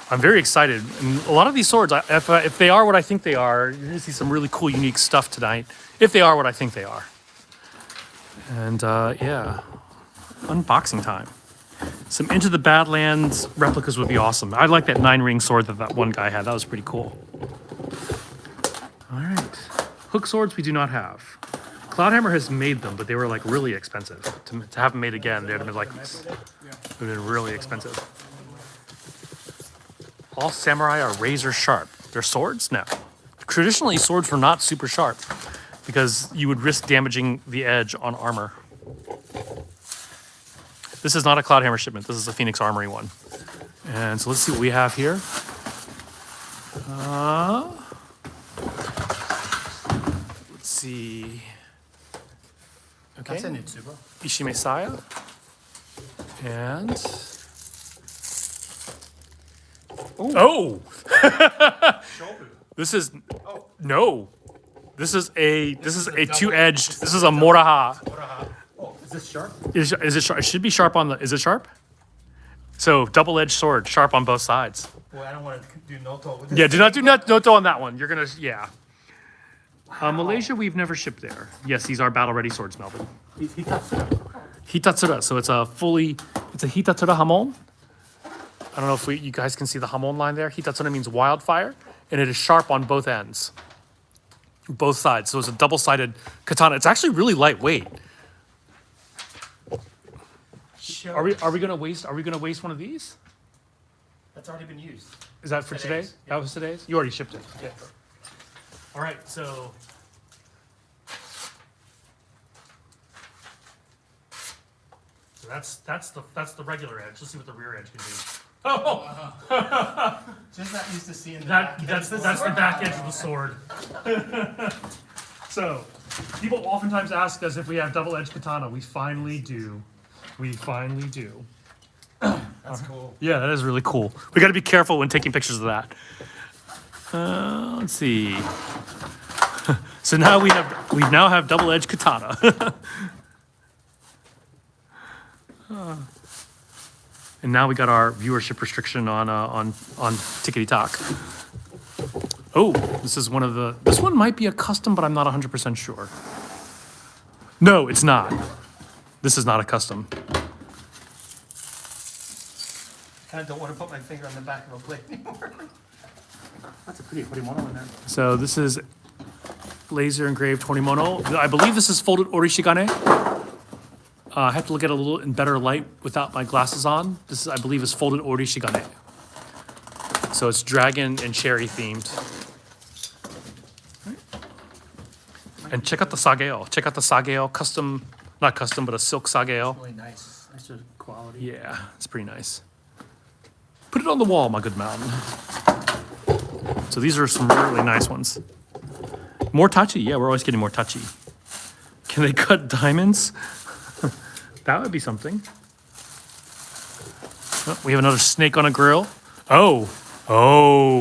I'm very excited. And a lot of these swords, if they are what I think they are, you're going to see some really cool, unique stuff tonight. If they are what I think they are. And yeah, unboxing time. Some Into the Badlands replicas would be awesome. I like that 9-ring sword that one guy had. That was pretty cool. All right. Hook swords we do not have. Cloudhammer has made them, but they were like really expensive. To have them made again, they'd have been like, it would have been really expensive. All samurai are razor sharp. They're swords? No. Traditionally, swords were not super sharp because you would risk damaging the edge on armor. This is not a Cloudhammer shipment. This is a Phoenix Armory one. And so let's see what we have here. Let's see. Okay. That's a Nutsuba. Ishime Saya. And oh, this is no. This is a two-edged. This is a Moraha. Oh, is this sharp? Is it sharp? It should be sharp on the. Is it sharp? So double-edged sword, sharp on both sides. Well, I don't want to do Noto with this. Yeah, do not Noto on that one. You're gonna Malaysia, we've never shipped there. Yes, these are battle-ready swords, Melvin. Hitatsura. So it's a Hitatsura Hamon. I don't know if you guys can see the Hamon line there. Hitatsura means wildfire, and it is sharp on both ends, both sides. So it's a double-sided katana. It's actually really lightweight. Are we gonna waste one of these? That's already been used. Is that for today? Today's, That was today's? You already shipped it. Yeah. All right, so that's the regular edge. Let's see what the rear edge can do. Oh, Just not used to seeing that's the back edge of the sword. So, people oftentimes ask us if we have double-edged katana. We finally do. That's cool. Yeah, that is really cool. We got to be careful when taking pictures of that. Let's see. So now we now have double-edged katana. And now we got our viewership restriction on Tickety Talk. Oh, this is one of the. This one might be a custom, but I'm not 100% sure. No, it's not. This is not a custom. I don't want to put my finger on the back of a blade anymore. That's a pretty horimono in there. So this is laser engraved horimono. I believe this is folded orishigane. I have to look at it a little in better light without my glasses on. This, I believe, is folded orishigane. So it's dragon and cherry themed. And check out the sageo. Check out the sageo, custom, not custom, but a silk sageo. Really nice. Nice quality. Yeah, it's pretty nice. Put it on the wall, my good man. So these are some really nice ones. More touchy. Yeah, we're always getting more touchy. Can they cut diamonds? That would be something. Oh, we have another snake on a grill. Oh.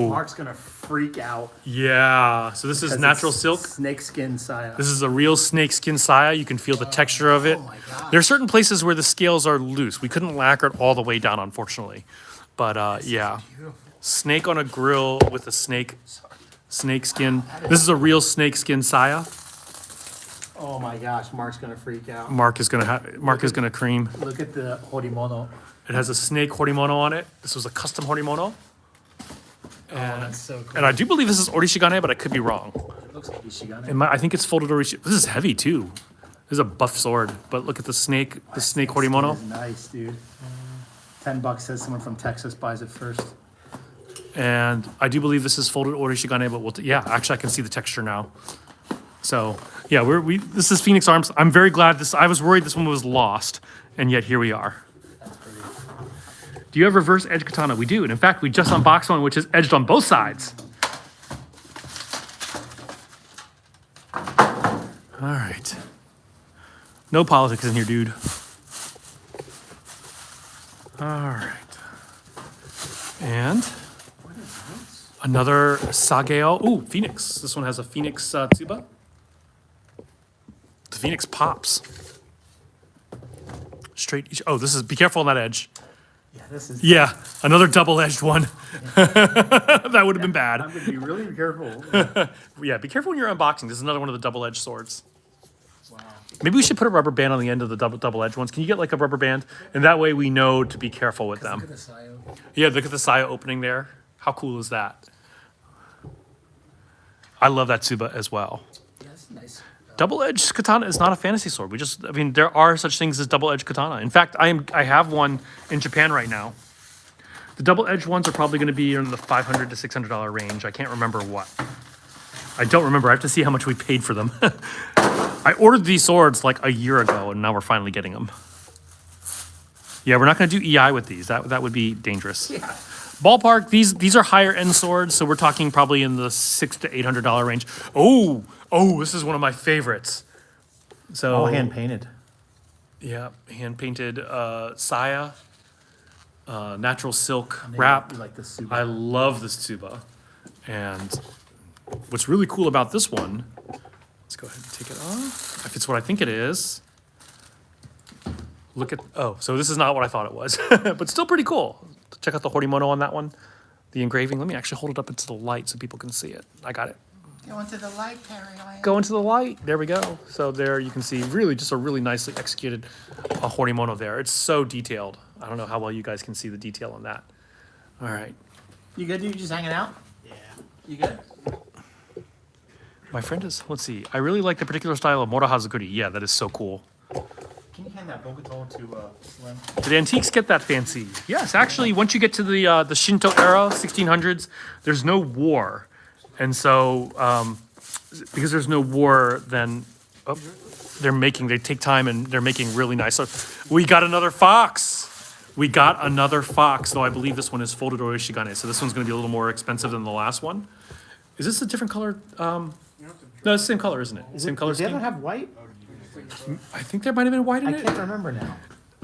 Mark's gonna freak out. Yeah. So this is natural silk. Snakeskin saya. This is a real snakeskin saya. You can feel the texture of it. Oh my God. There are certain places where the scales are loose. We couldn't lacquer it all the way down, unfortunately. But yeah, snake on a grill with a snake skin. This is a real snakeskin saya. Oh my gosh, Mark's gonna freak out. Mark is gonna cream. Look at the horimono. It has a snake horimono on it. This was a custom horimono. Oh, that's so cool. And I do believe this is orishigane, but I could be wrong. It looks like Ishigane. I think it's folded orishigane. This is heavy too. This is a buff sword, but look at the snake horimono. It's nice, dude. $10 says someone from Texas buys it first. And I do believe this is folded orishigane, but yeah, actually I can see the texture now. So yeah, this is Phoenix Arms. I'm very glad I was worried this one was lost, and yet here we are. That's pretty. Do you have reverse edge katana? We do, and in fact, we just unboxed one which is edged on both sides. All right. No politics in here, dude. All right. And another sageo. Ooh, Phoenix. This one has a Phoenix tsuba. The Phoenix pops. Straight. Oh, this is. Be careful on that edge. Yeah, this is. Yeah, another double-edged one. That would have been bad. I'm gonna be really careful. Yeah, be careful when you're unboxing. This is another one of the double-edged swords. Wow. Maybe we should put a rubber band on the end of the double edged ones. Can you get like a rubber band? And that way we know to be careful with them. Look at the Sayo. Yeah, look at the saya opening there. How cool is that? I love that tsuba as well. Yeah, that's nice. Double-edged katana is not a fantasy sword. I mean, there are such things as double-edged katana. In fact, I have one in Japan right now. The double-edged ones are probably going to be in the $500 to $600 range. I can't remember what. I don't remember. I have to see how much we paid for them. I ordered these swords like a year ago, and now we're finally getting them. Yeah, we're not going to do EI with these. That would be dangerous. Yeah. Ballpark, these are higher end swords, so we're talking probably in the $600 to $800 range. Oh, this is one of my favorites. So All hand painted. yeah, hand painted saya, natural silk wrap. You like the Suba. I love this tsuba, and what's really cool about this one, let's go ahead and take it off. If it's what I think it is. Look at, so this is not what I thought it was, but still pretty cool. Check out the horimono on that one, the engraving. Let me actually hold it up into the light so people can see it. I got it. Go into the light, Caroline. Go into the light. There we go. So there you can see really just a really nicely executed horimono there. It's so detailed. I don't know how well you guys can see the detail on that. All right. You good, dude? You just hanging out? Yeah. You good? My friend is, let's see. I really like the particular style of Moro Hazukuri. Yeah, that is so cool. Can you hand that Bokuto to Slim? Did antiques get that fancy? Yes, actually, once you get to the Shinto era, 1600s, there's no war. And so, because there's no war, then they take time and they're making really nice. So we got another fox. Though I believe this one is folded Orishigane. So this one's going to be a little more expensive than the last one. Is this a different color? No, it's the same color, isn't it? Same color Does the other scheme? have white? I think there might have been white in I it. can't remember now.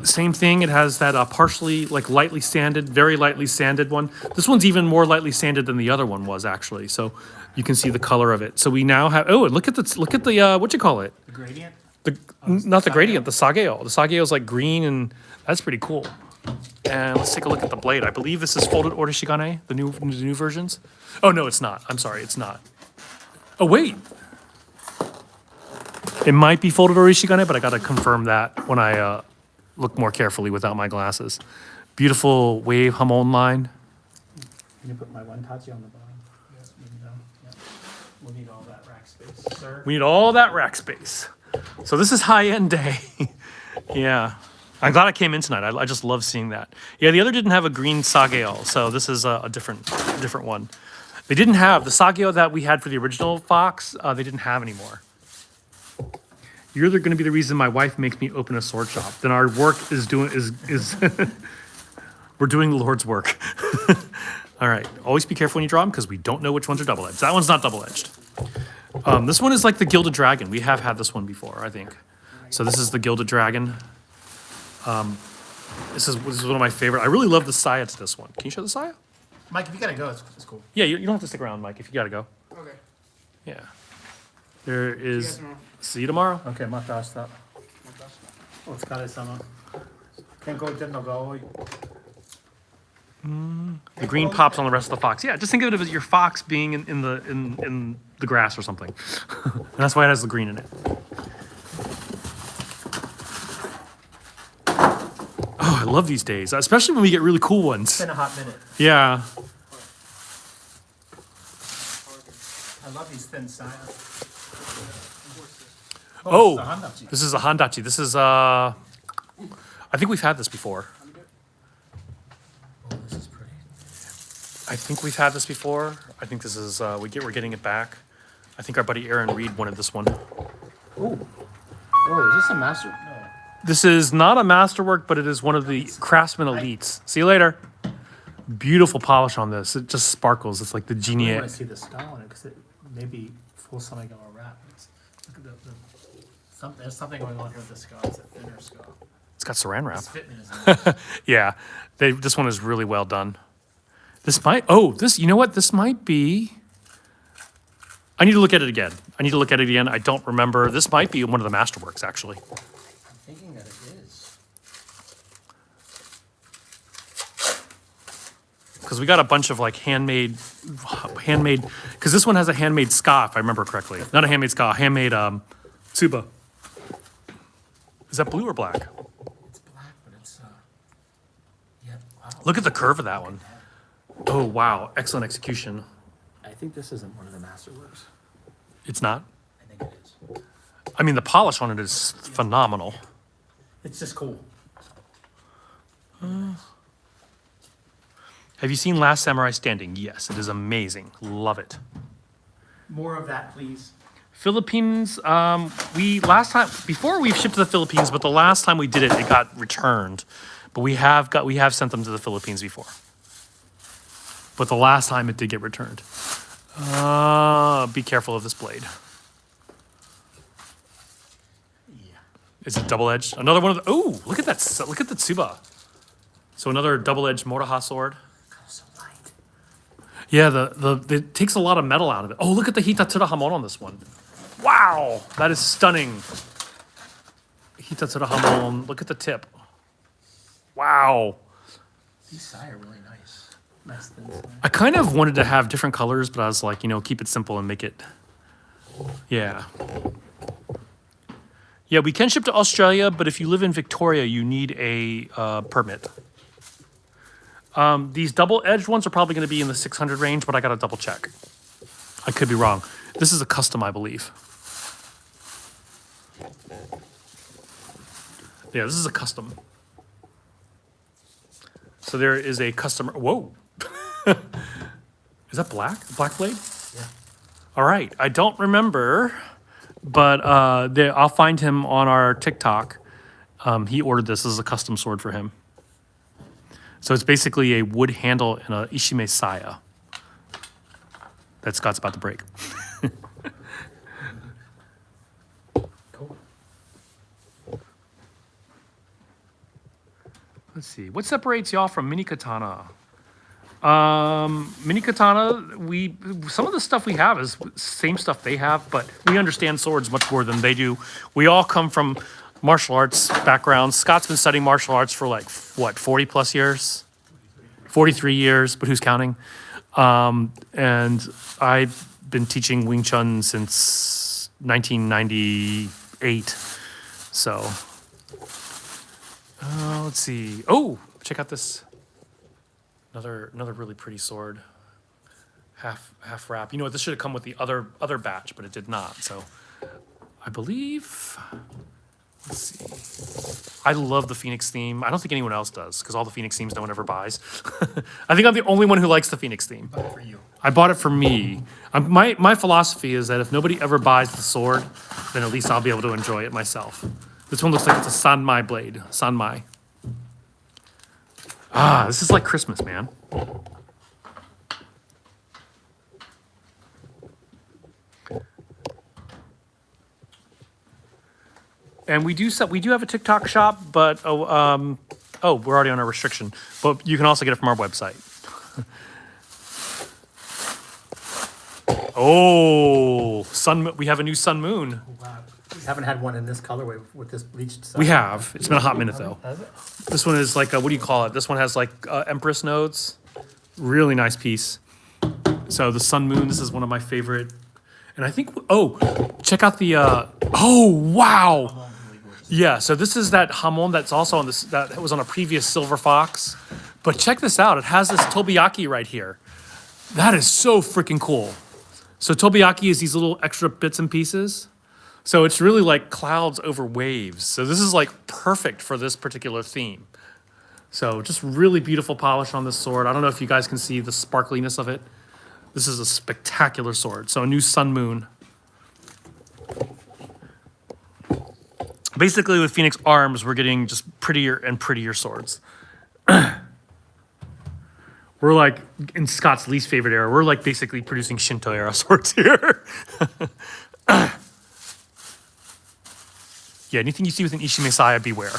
Same thing. It has that partially, like lightly sanded, very lightly sanded one. This one's even more lightly sanded than the other one was actually. So you can see the color of it. So we now have. Oh, and look at the what you call it? The gradient? Not the gradient. The sageo. The sageo is like green, and that's pretty cool. And let's take a look at the blade. I believe this is folded orishigane, the new versions. Oh no, it's not. I'm sorry, it's not. Oh wait. It might be folded orishigane, but I gotta confirm that when I look more carefully without my glasses. Beautiful wave hamon line. Can you put my one tachi on the bottom? Yes, maybe no. Yeah. We'll need all that rack space, sir. We need all that rack space. So this is high-end day. Yeah. I'm glad I came in tonight. I just love seeing that. Yeah, the other didn't have a green sageo, so this is a different one. They didn't have the sageo that we had for the original Fox. They didn't have anymore. You're going to be the reason my wife makes me open a sword shop. Then our work is we're doing the Lord's work. All right. Always be careful when you draw them because we don't know which ones are double-edged. That one's not double-edged. This one is like the Gilded Dragon. We have had this one before, I think. So this is the Gilded Dragon. This is one of my favorite. I really love the saya to this one. Can you show the saya? Mike, if you gotta go, it's cool. Yeah, you don't have to stick around, Mike, if you gotta go. Okay. Yeah. There See you guys is. tomorrow. See you tomorrow. Okay, mata ashita. Otsukare-sama. Kenkou den no ga oi. The green pops on the rest of the fox. Yeah, just think of it as your fox being in the grass or something. And that's why it has the green in it. Oh, I love these days, especially when we get really cool It's ones. been a hot minute. Yeah. I love these thin saya. Oh, it's a handachi. this is a handachi. This is I think we've had this before. Oh, this is pretty. I think we've had this before. I think this is we're getting it back. I think our buddy Aaron Reed wanted this one. Ooh. Oh, is this a master? No. This is not a masterwork, but it is one of the Craftsman Elites. See you later. Beautiful polish on this. It just sparkles. It's like the I genie. want to see the style on it because it may be full Samigawa wrap. Look at there's something going on here with the ska. It's a thinner ska. It's got saran wrap. This fitment is nice. Yeah, this one is really well done. You know what? This might be. I need to look at it again. I don't remember. This might be one of the masterworks, actually. I'm thinking that it is. Because we got a bunch of like handmade, because this one has a handmade ska, if I remember correctly. Not a handmade ska, handmade tsuba. that blue or black? It's black, but it's yeah. Wow. Look at the curve of that one. Oh, wow. Excellent execution. I think this isn't one of the masterworks. It's not? I think it is. I mean, the polish on it is phenomenal. It's just cool. Have you seen Last Samurai Standing? Yes, it is amazing. Love it. More of that, please. Philippines, we last time, before we shipped to the Philippines, but the last time we did it, it got returned. But we have sent them to the Philippines before. But the last time it did get returned. Be careful of this blade. Yeah. Is it double-edged? Another one of the, oh, look at that, look at the tsuba. So another double-edged Motoha sword. So light. Yeah, it takes a lot of metal out of it. Oh, look at the Hitatsura Hamon on this one. Wow, that is stunning. Hitatsura Hamon, look at the tip. Wow. These sai are really nice. Nice thin sai. I kind of wanted to have different colors, but I was like, keep it simple and make it, yeah. Yeah, we can ship to Australia, but if you live in Victoria, you need a permit. These double-edged ones are probably going to be in the 600 range, but I got to double check. I could be wrong. This is a custom, I believe. Yeah, this is a custom. So there is a customer. Whoa. Is that black? Black blade? Yeah. All right. I don't remember, but I'll find him on our TikTok. He ordered this as a custom sword for him. So it's basically a wood handle and a Ishime saya that Scott's about to break. Cool. Let's see. What separates y'all from mini katana? Mini katana, some of the stuff we have is same stuff they have, but we understand swords much more than they do. We all come from martial arts backgrounds. Scott's been studying martial arts for like, what, 40 plus years? 43 years, but who's counting? And I've been teaching Wing Chun since 1998. So, let's see. Oh, check out this. Another really pretty sword. Half wrap. You know what? This should have come with the other batch, but it did not. So, I believe. Let's see. I love the Phoenix theme. I don't think anyone else does, because all the Phoenix themes no one ever buys. I think I'm the only one who likes the Phoenix theme. But for you. I bought it for me. My philosophy is that if nobody ever buys the sword, then at least I'll be able to enjoy it myself. This one looks like it's a Sanmai blade. Sanmai. Ah, this is like Christmas, man. And we do have a TikTok shop, but we're already on a restriction. But you can also get it from our website. Oh, we have a new Sun Moon. Wow. We haven't had one in this colorway with this bleached sai. We have. It's been a hot minute though. Has it? This one is like, what do you call it? This one has like Empress nodes. Really nice piece. So the Sun Moon, this is one of my favorite. And I think, check out the, oh, wow. Yeah, so this is that hamon that's also on this, that was on a previous Silver Fox. But check this out. It has this tobiyaki right here. That is so freaking cool. So tobiyaki is these little extra bits and pieces. So it's really like clouds over waves. So this is like perfect for this particular theme. So just really beautiful polish on this sword. I don't know if you guys can see the sparkliness of it. This is a spectacular sword. So a new Sun Moon. Basically with Phoenix Arms, we're getting just prettier and prettier swords. We're like, in Scott's least favorite era, we're like basically producing Shinto era swords here. Yeah, anything you see with an Ishime saya, beware.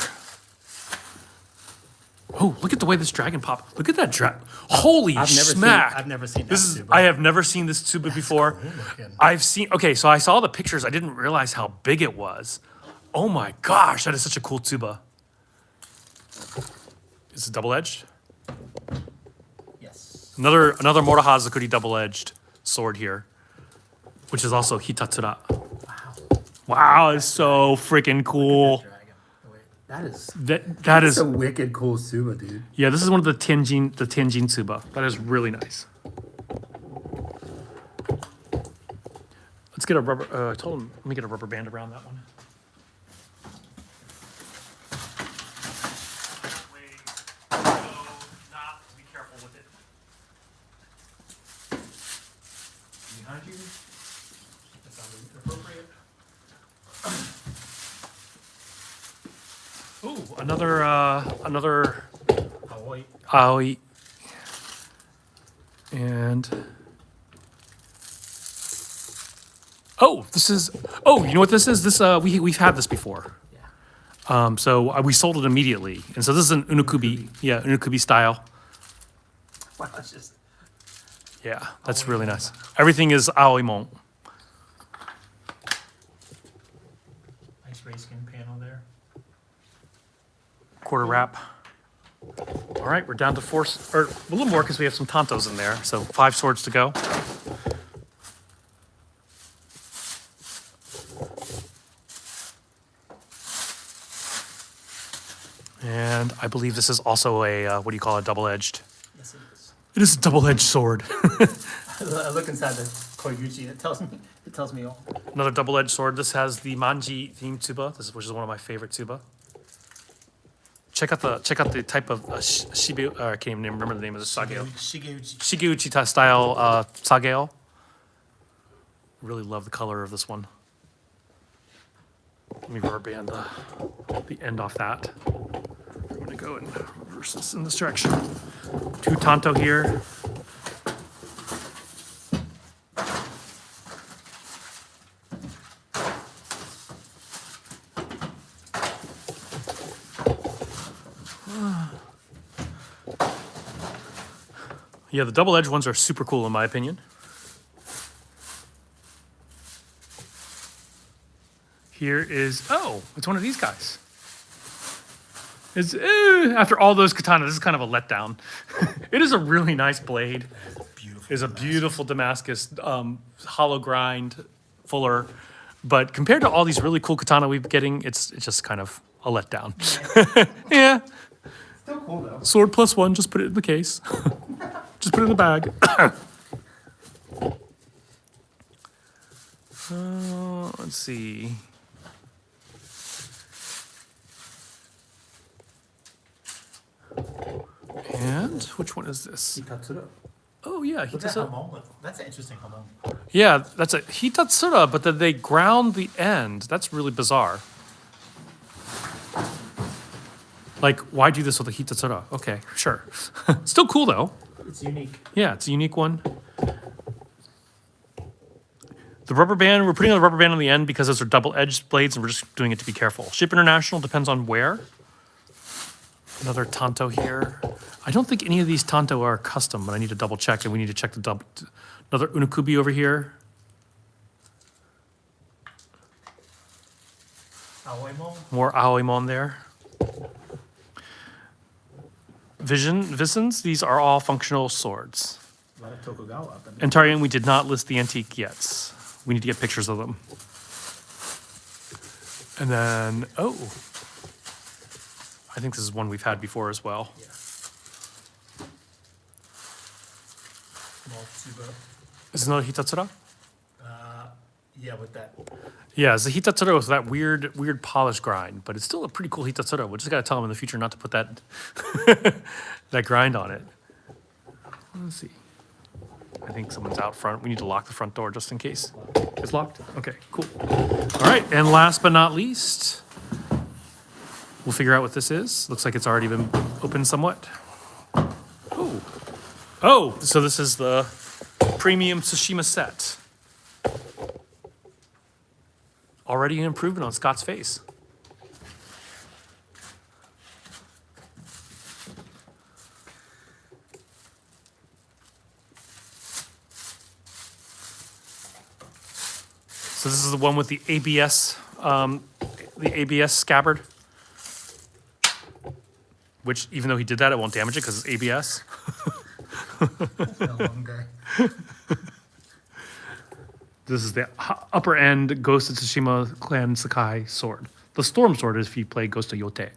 Oh, look at the way this dragon popped. Look at that dragon. Holy smack. I've never seen that This is, tsuba. I have never seen this tsuba before. Cool looking. I've seen, okay, so I saw the pictures. I didn't realize how big it was. Oh my gosh, that is such a cool tsuba. Is it double-edged? Yes. Another Motoha Zakuri double-edged sword here, which is also Hitatsura. Wow. Wow, it's so freaking cool. Dragon. The way That is That is a wicked cool Suba, dude. yeah. This is one of the Tianjin Tsuba. That is really nice. Let's get a rubber. I told him let me get a rubber band around that one. Be careful with it. Behind you. That sounded appropriate. Ooh, another Aoi. Aoi. And this is you know what this is? This we've had this before. Yeah. So we sold it immediately, and so this is an unukubi, unukubi style. Wow, it's just Yeah, that's really nice. Everything is aoimon. nice ray skin panel there. Quarter wrap. All right, we're down to or a little more because we have some tantos in there. So 5 swords to go. And I believe this is also a, what do you call it, double-edged? Yes, it is. It is a double-edged sword. I look inside the Koiguchi. It tells me all. Another double-edged sword. This has the Manji themed tsuba, which is one of my favorite tsuba. Check out the type of shibu. I can't even remember the name of the sageo. Shigeuchi. Shigeuchi style sageo. Really love the color of this one. Let me rubber band the end off that. I'm gonna go and reverse this in this direction. 2 tanto here. Yeah, the double-edged ones are super cool in my opinion. Here is, it's one of these guys. It's, after all those katanas, this is kind of a letdown. It is a really nice blade. It's a beautiful Damascus, hollow grind, fuller. But compared to all these really cool katana we've been getting, it's just kind of a letdown. Yeah. Still cool though. Sword +1, just put it in the case. Just put it in the bag. Let's see. And which one is this? Hitatsura. Oh yeah, Look at that Hitatsura. hamon. That's an interesting hamon. Yeah, that's a Hitatsura, but then they ground the end. That's really bizarre. Like, why do this with a Hitatsura? Okay, sure. Still cool though. It's unique. Yeah, it's a unique one. The rubber band, we're putting the rubber band on the end because those are double-edged blades and we're just doing it to be careful. Ship international depends on where. Another tanto here. I don't think any of these tanto are custom, but I need to double check and we need to check the another unukubi over here. Aoimon. More aoimon there. Visions, these are all functional swords. A lot of Tokugawa up in there. And Tarian, we did not list the antique yet. We need to get pictures of them. And then, I think this is one we've had before as well. Yeah. Small Tsuba. Is it another Hitatsura? Yeah, with that. Yeah, it's a Hitatsura with that weird polish grind, but it's still a pretty cool Hitatsura. We just gotta tell them in the future not to put that that grind on it. Let's see. I think someone's out front. We need to lock the front door just in case. It's locked? Okay, cool. All right, and last but not least, we'll figure out what this is. Looks like it's already been opened somewhat. Oh, so this is the premium Tsushima set. Already an improvement on Scott's face. So this is the one with the ABS scabbard. Which, even though he did that, it won't damage it because it's ABS. It's been a long day. This is the upper end Ghost of Tsushima Clan Sakai sword. The Storm sword is if you play Ghost of Yote.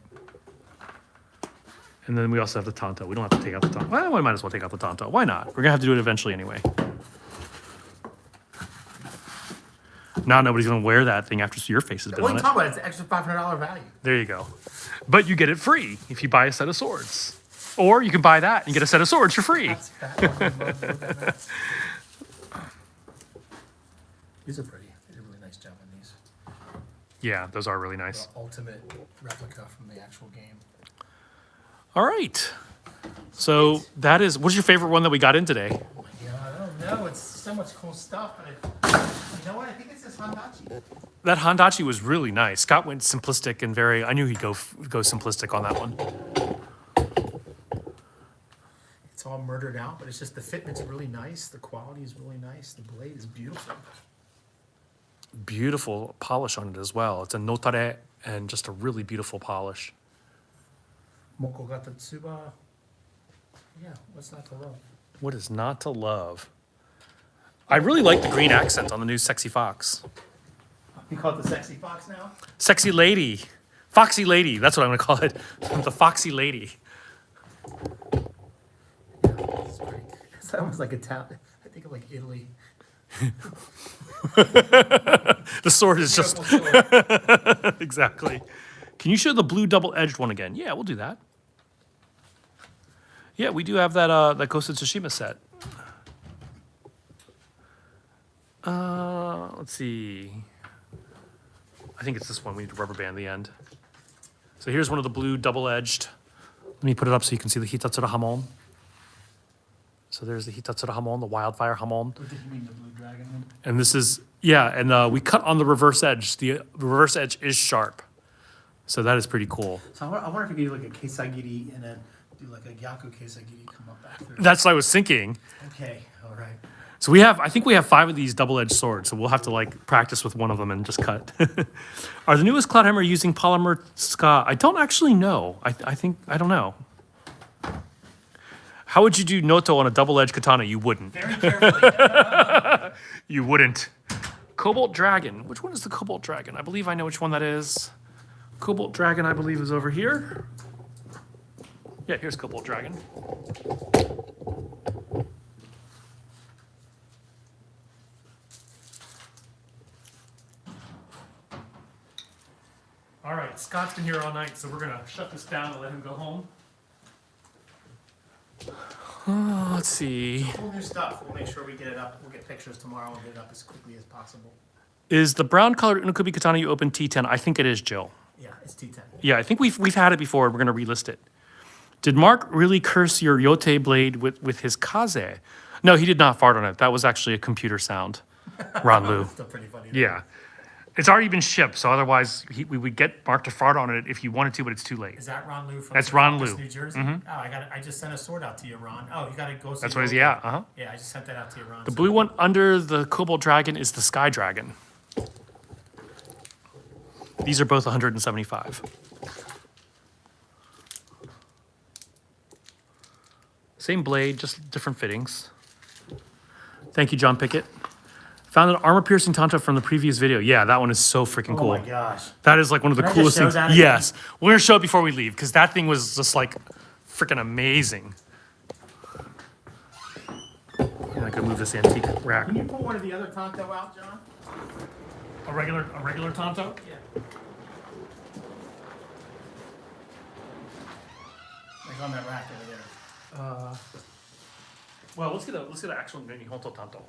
And then we also have the tanto. We don't have to take out the tanto. Well, we might as well take out the tanto. Why not? We're going to have to do it eventually anyway. Now nobody's going to wear that thing after your face has been What are on you it. talking about? It's an extra $500 value. There you go. But you get it free if you buy a set of swords. Or you can buy that and get a set of swords for free. That's fat. Look at that. These are pretty. They did a really nice job on these. Yeah, those are really nice. The ultimate replica from the actual game. All right. So that is, what's your favorite one that we got in today? Yeah, I don't know. It's so much cool stuff. But you know what? I think it's this Handachi. That Handachi was really nice. Scott went simplistic and very, I knew he'd go simplistic on that one. It's all murdered out, but it's just the fitment's really nice. The quality is really nice. The blade is beautiful. Beautiful polish on it as well. It's a notare and just a really beautiful polish. Mokogata Tsuba. Yeah, what's not to love? What is not to love? I really like the green accent on the new Sexy Fox. You call it the sexy fox now? Sexy Lady. Foxy Lady. That's what I'm going to call it. The Foxy Lady. It's great. It's almost like Italian. I think of like Italy. The sword is just... Beautiful sword. Exactly. Can you show the blue double-edged one again? Yeah, we'll do that. Yeah, we do have that that Ghost of Tsushima set. Let's see. I think it's this one. We need to rubber band the end. So here's one of the blue double-edged. Let me put it up so you can see the Hitatsura Hamon. So there's the Hitatsura Hamon, the Wildfire Hamon. What did you mean, the blue dragon one? And this is, yeah, and we cut on the reverse edge. The reverse edge is sharp. So that is pretty cool. So I wonder if you could do like a keisagiri and then do like a yaku keisagiri come up back through. That's what I was thinking. Okay, all right. So we have, I think we have 5 of these double-edged swords, so we'll have to like practice with one of them and just cut. Are the newest Cloudhammer using polymer ska? I don't actually know. I think, I don't know. How would you do Noto on a double-edged katana? You wouldn't. Very carefully. You wouldn't. Cobalt Dragon. Which one is the Cobalt Dragon? I believe I know which one that is. Cobalt Dragon, I believe, is over here. Yeah, here's Cobalt Dragon. All right, Scott's been here all night, so we're gonna shut this down and let him go home. Let's see. Cool new stuff. We'll make sure we get it up. We'll get pictures tomorrow and get it up as quickly as possible. Is the brown colored Unokubi katana you opened T10? I think it is, Jill. Yeah, it's T10. Yeah, I think we've had it before. We're gonna relist it. Did Mark really curse your Yote blade with his kaze? No, he did not fart on it. That was actually a computer sound. Ron Lu. Still pretty funny. Yeah. It's already been shipped, so otherwise we would get Mark to fart on it if you wanted to, but it's too late. Is that Ron Lu from That's Ron Secaucus, Lu. New Jersey? Oh, I just sent a sword out to you, Ron. Oh, you got to go see. That's what the it is, old yeah, one. uh-huh. Yeah, I just sent that out to you, Ron. The blue one under the Cobalt Dragon is the Sky Dragon. These are both 175. Same blade, just different fittings. Thank you, John Pickett. Found an armor-piercing tanto from the previous video. Yeah, that one is so freaking cool. Oh my gosh. That is like one of the Can I coolest just show things. that again? Yes. We're going to show it before we leave because that thing was just like freaking amazing. And I can move this antique rack. Can you pull one of the other Tonto out, John? A regular tanto? Yeah. Like on that rack over there. Well, let's get an actual Nihonto tanto.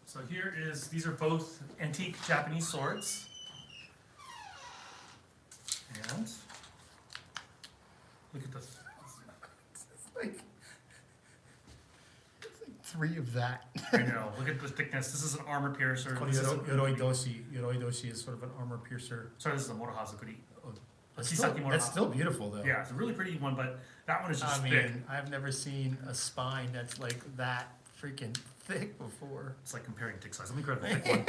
So here is, these are both antique Japanese swords. And look at this. It's like 3 of that. I know, look at the thickness. This is an armor piercer. This is a- Yoroi Doshi. Yoroi Doshi is sort of an armor piercer. Sorry, this is a Morohazukuri. That's Kisaki still, Morohazu. that's still beautiful, though. Yeah, it's a really pretty one, but that one is just I thick. mean, I've never seen a spine that's like that freaking thick before. It's like comparing tick size. Let me grab the thick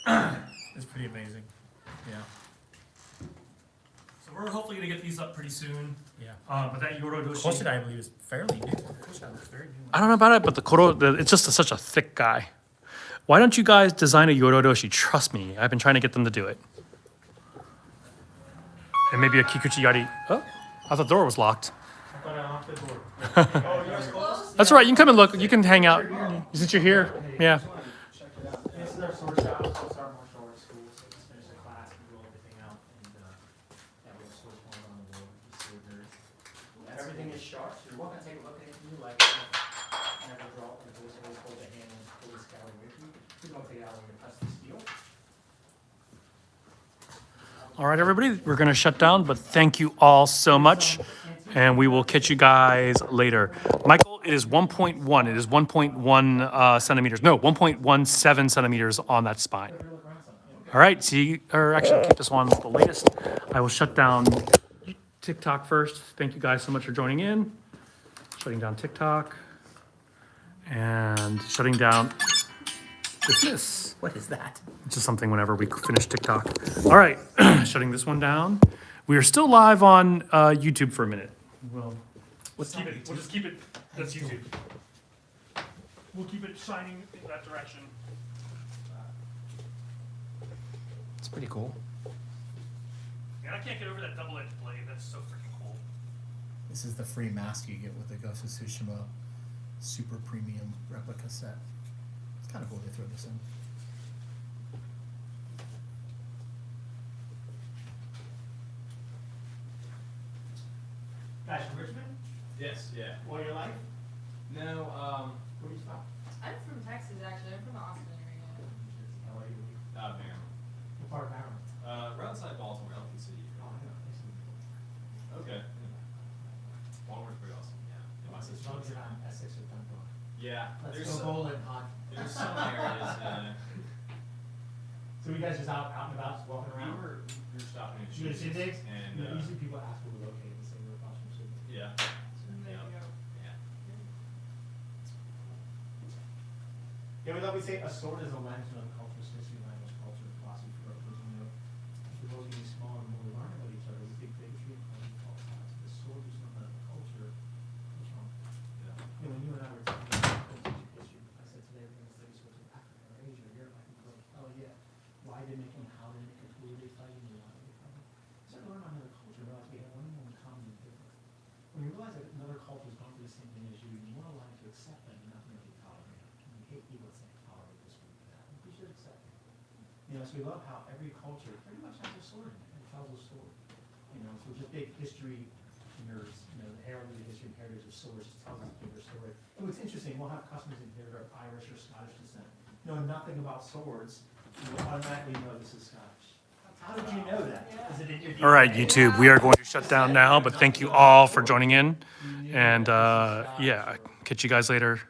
one. It's pretty amazing. Yeah. So we're hopefully gonna get these up pretty soon. Yeah. But that Yorodoshi. Koshida, I believe, is fairly new. Koshida looks very new. I don't know about it, but the Koro, it's just such a thick guy. Why don't you guys design a Yororoshi? Trust me, I've been trying to get them to do it. And maybe a Kikuchi Yari. Oh, I thought the door was locked. I thought I locked the door. That's all right. You can come and look. You can hang out since you're here. Yeah. This is our sword shop. It's our martial arts school. So just finish the class and roll everything out. And yeah, we have swords going on the wall. Sword nerds. Everything is sharp. So you're welcome to take a look at it. You like never draw. You always hold the hand and pull the scout away from you. Please don't take it out when you touch the steel. All right, everybody. We're going to shut down, but thank you all so much. And we will catch you guys later. Michael, it is 1.1. It is 1.1 centimeters. No, 1.17 centimeters on that spine. All right, see, or actually, I'll keep this one the latest. I will shut down TikTok first. Thank you guys so much for joining in. Shutting down TikTok. And shutting down dismiss. What is that? Just something whenever we finish TikTok. All right, shutting this one down. We are still live on YouTube for a minute. Well, We'll just keep it. That's YouTube. We'll keep it shining in that direction. It's pretty cool. Man, I can't get over that double-edged blade. That's so freaking cool. This is the free mask you get with the Ghost of Tsushima super premium replica set. It's kind of cool they throw this in. Guys from Richmond? Yes, yeah. All your life? No, Where are you from? I'm from Texas, actually. I'm from the Austin area. How are you? Maryland. What part of Maryland? Right outside Baltimore, Elkin City. Oh, I know. Okay. Baltimore's pretty awesome, yeah. In my As sister. long as you're not in Essex or Dunbar. Yeah, Let's there's go some, bowling, hon. there's some areas, So you guys just out and about, just walking we around? were stopping at You go to Shooters, Shindigs? and, Usually people ask where we're located, they say we're across from Shindigs. yeah, There you go. yeah. Yeah, we love, we say a sword is a lens on culture, history, language, culture, philosophy, for others, you know. For those of you small and more we learn about each other, we think bigotry and culture false sides. The sword is something of the culture. What's wrong? Yeah. You know, when you and I were talking about history, I said today we're going to study swords in Africa or Asia or Europe. I think like, oh yeah, why did they make them? How did they make them? Who were they fighting? And why did they fight them? So I learned about another culture, realize we have one thing in common and different. When you realize that another culture is going through the same thing as you more aligned to accept that and not really tolerate it. And we hate people that say tolerate this or that. We should accept it. You know, so we love how every culture pretty much has a sword in it. It tells a story. You know, so we're just big history nerds. You know, the heraldry, the history and heritage of swords just tells us a bigger story. And what's interesting, we'll have customers in here that are Irish or Scottish descent. Know nothing about swords, you will automatically know this is Scottish. How did you know that? Is it in your DNA? All right, YouTube, we are going to shut down now, but thank you all for joining in. And yeah, catch you guys later.